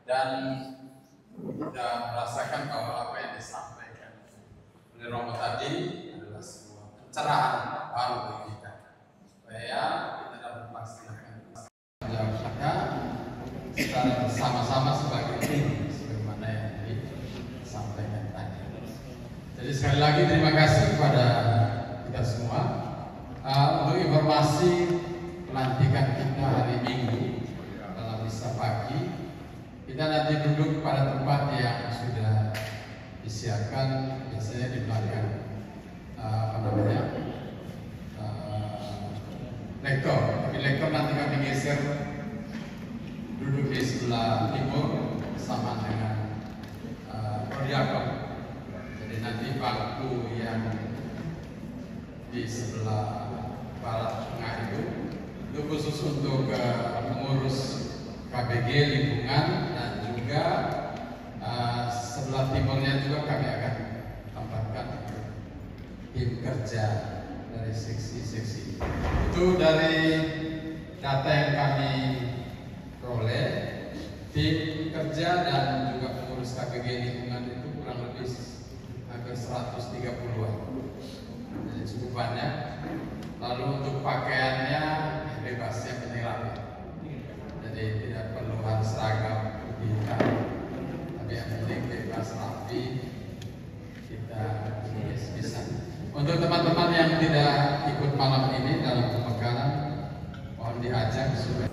dan kita merasakan bahwa apa yang disampaikan oleh Romo tadi adalah sebuah pencerahan baru bagi kita supaya kita dapat melaksanakan kita secara bersama-sama sebagai tim sebagaimana yang disampaikan tadi. Jadi sekali lagi terima kasih kepada kita semua untuk informasi pelantikan kita hari Minggu dalam misa pagi. Kita nanti duduk pada tempat yang sudah disiapkan, biasanya di belakang lektor. Tapi lektor nanti kami geser duduk di sebelah timur sama dengan Prodiakon. Jadi nanti bangku yang di sebelah Barat Tengah itu khusus untuk mengurus KBG lingkungan, dan juga sebelah timurnya juga kami akan tempatkan tim kerja dari seksi-seksi. Itu dari data yang kami peroleh, tim kerja dan juga pengurus KBG lingkungan itu kurang lebih hampir 130-an, jadi cukup banyak. Lalu untuk pakaiannya bebas, yang penting rapi, jadi tidak perlu harus seragam kita, tapi yang penting bebas rapi, kita bisa. Untuk teman-teman yang tidak ikut malam ini dalam pembekalan, mohon diajak supaya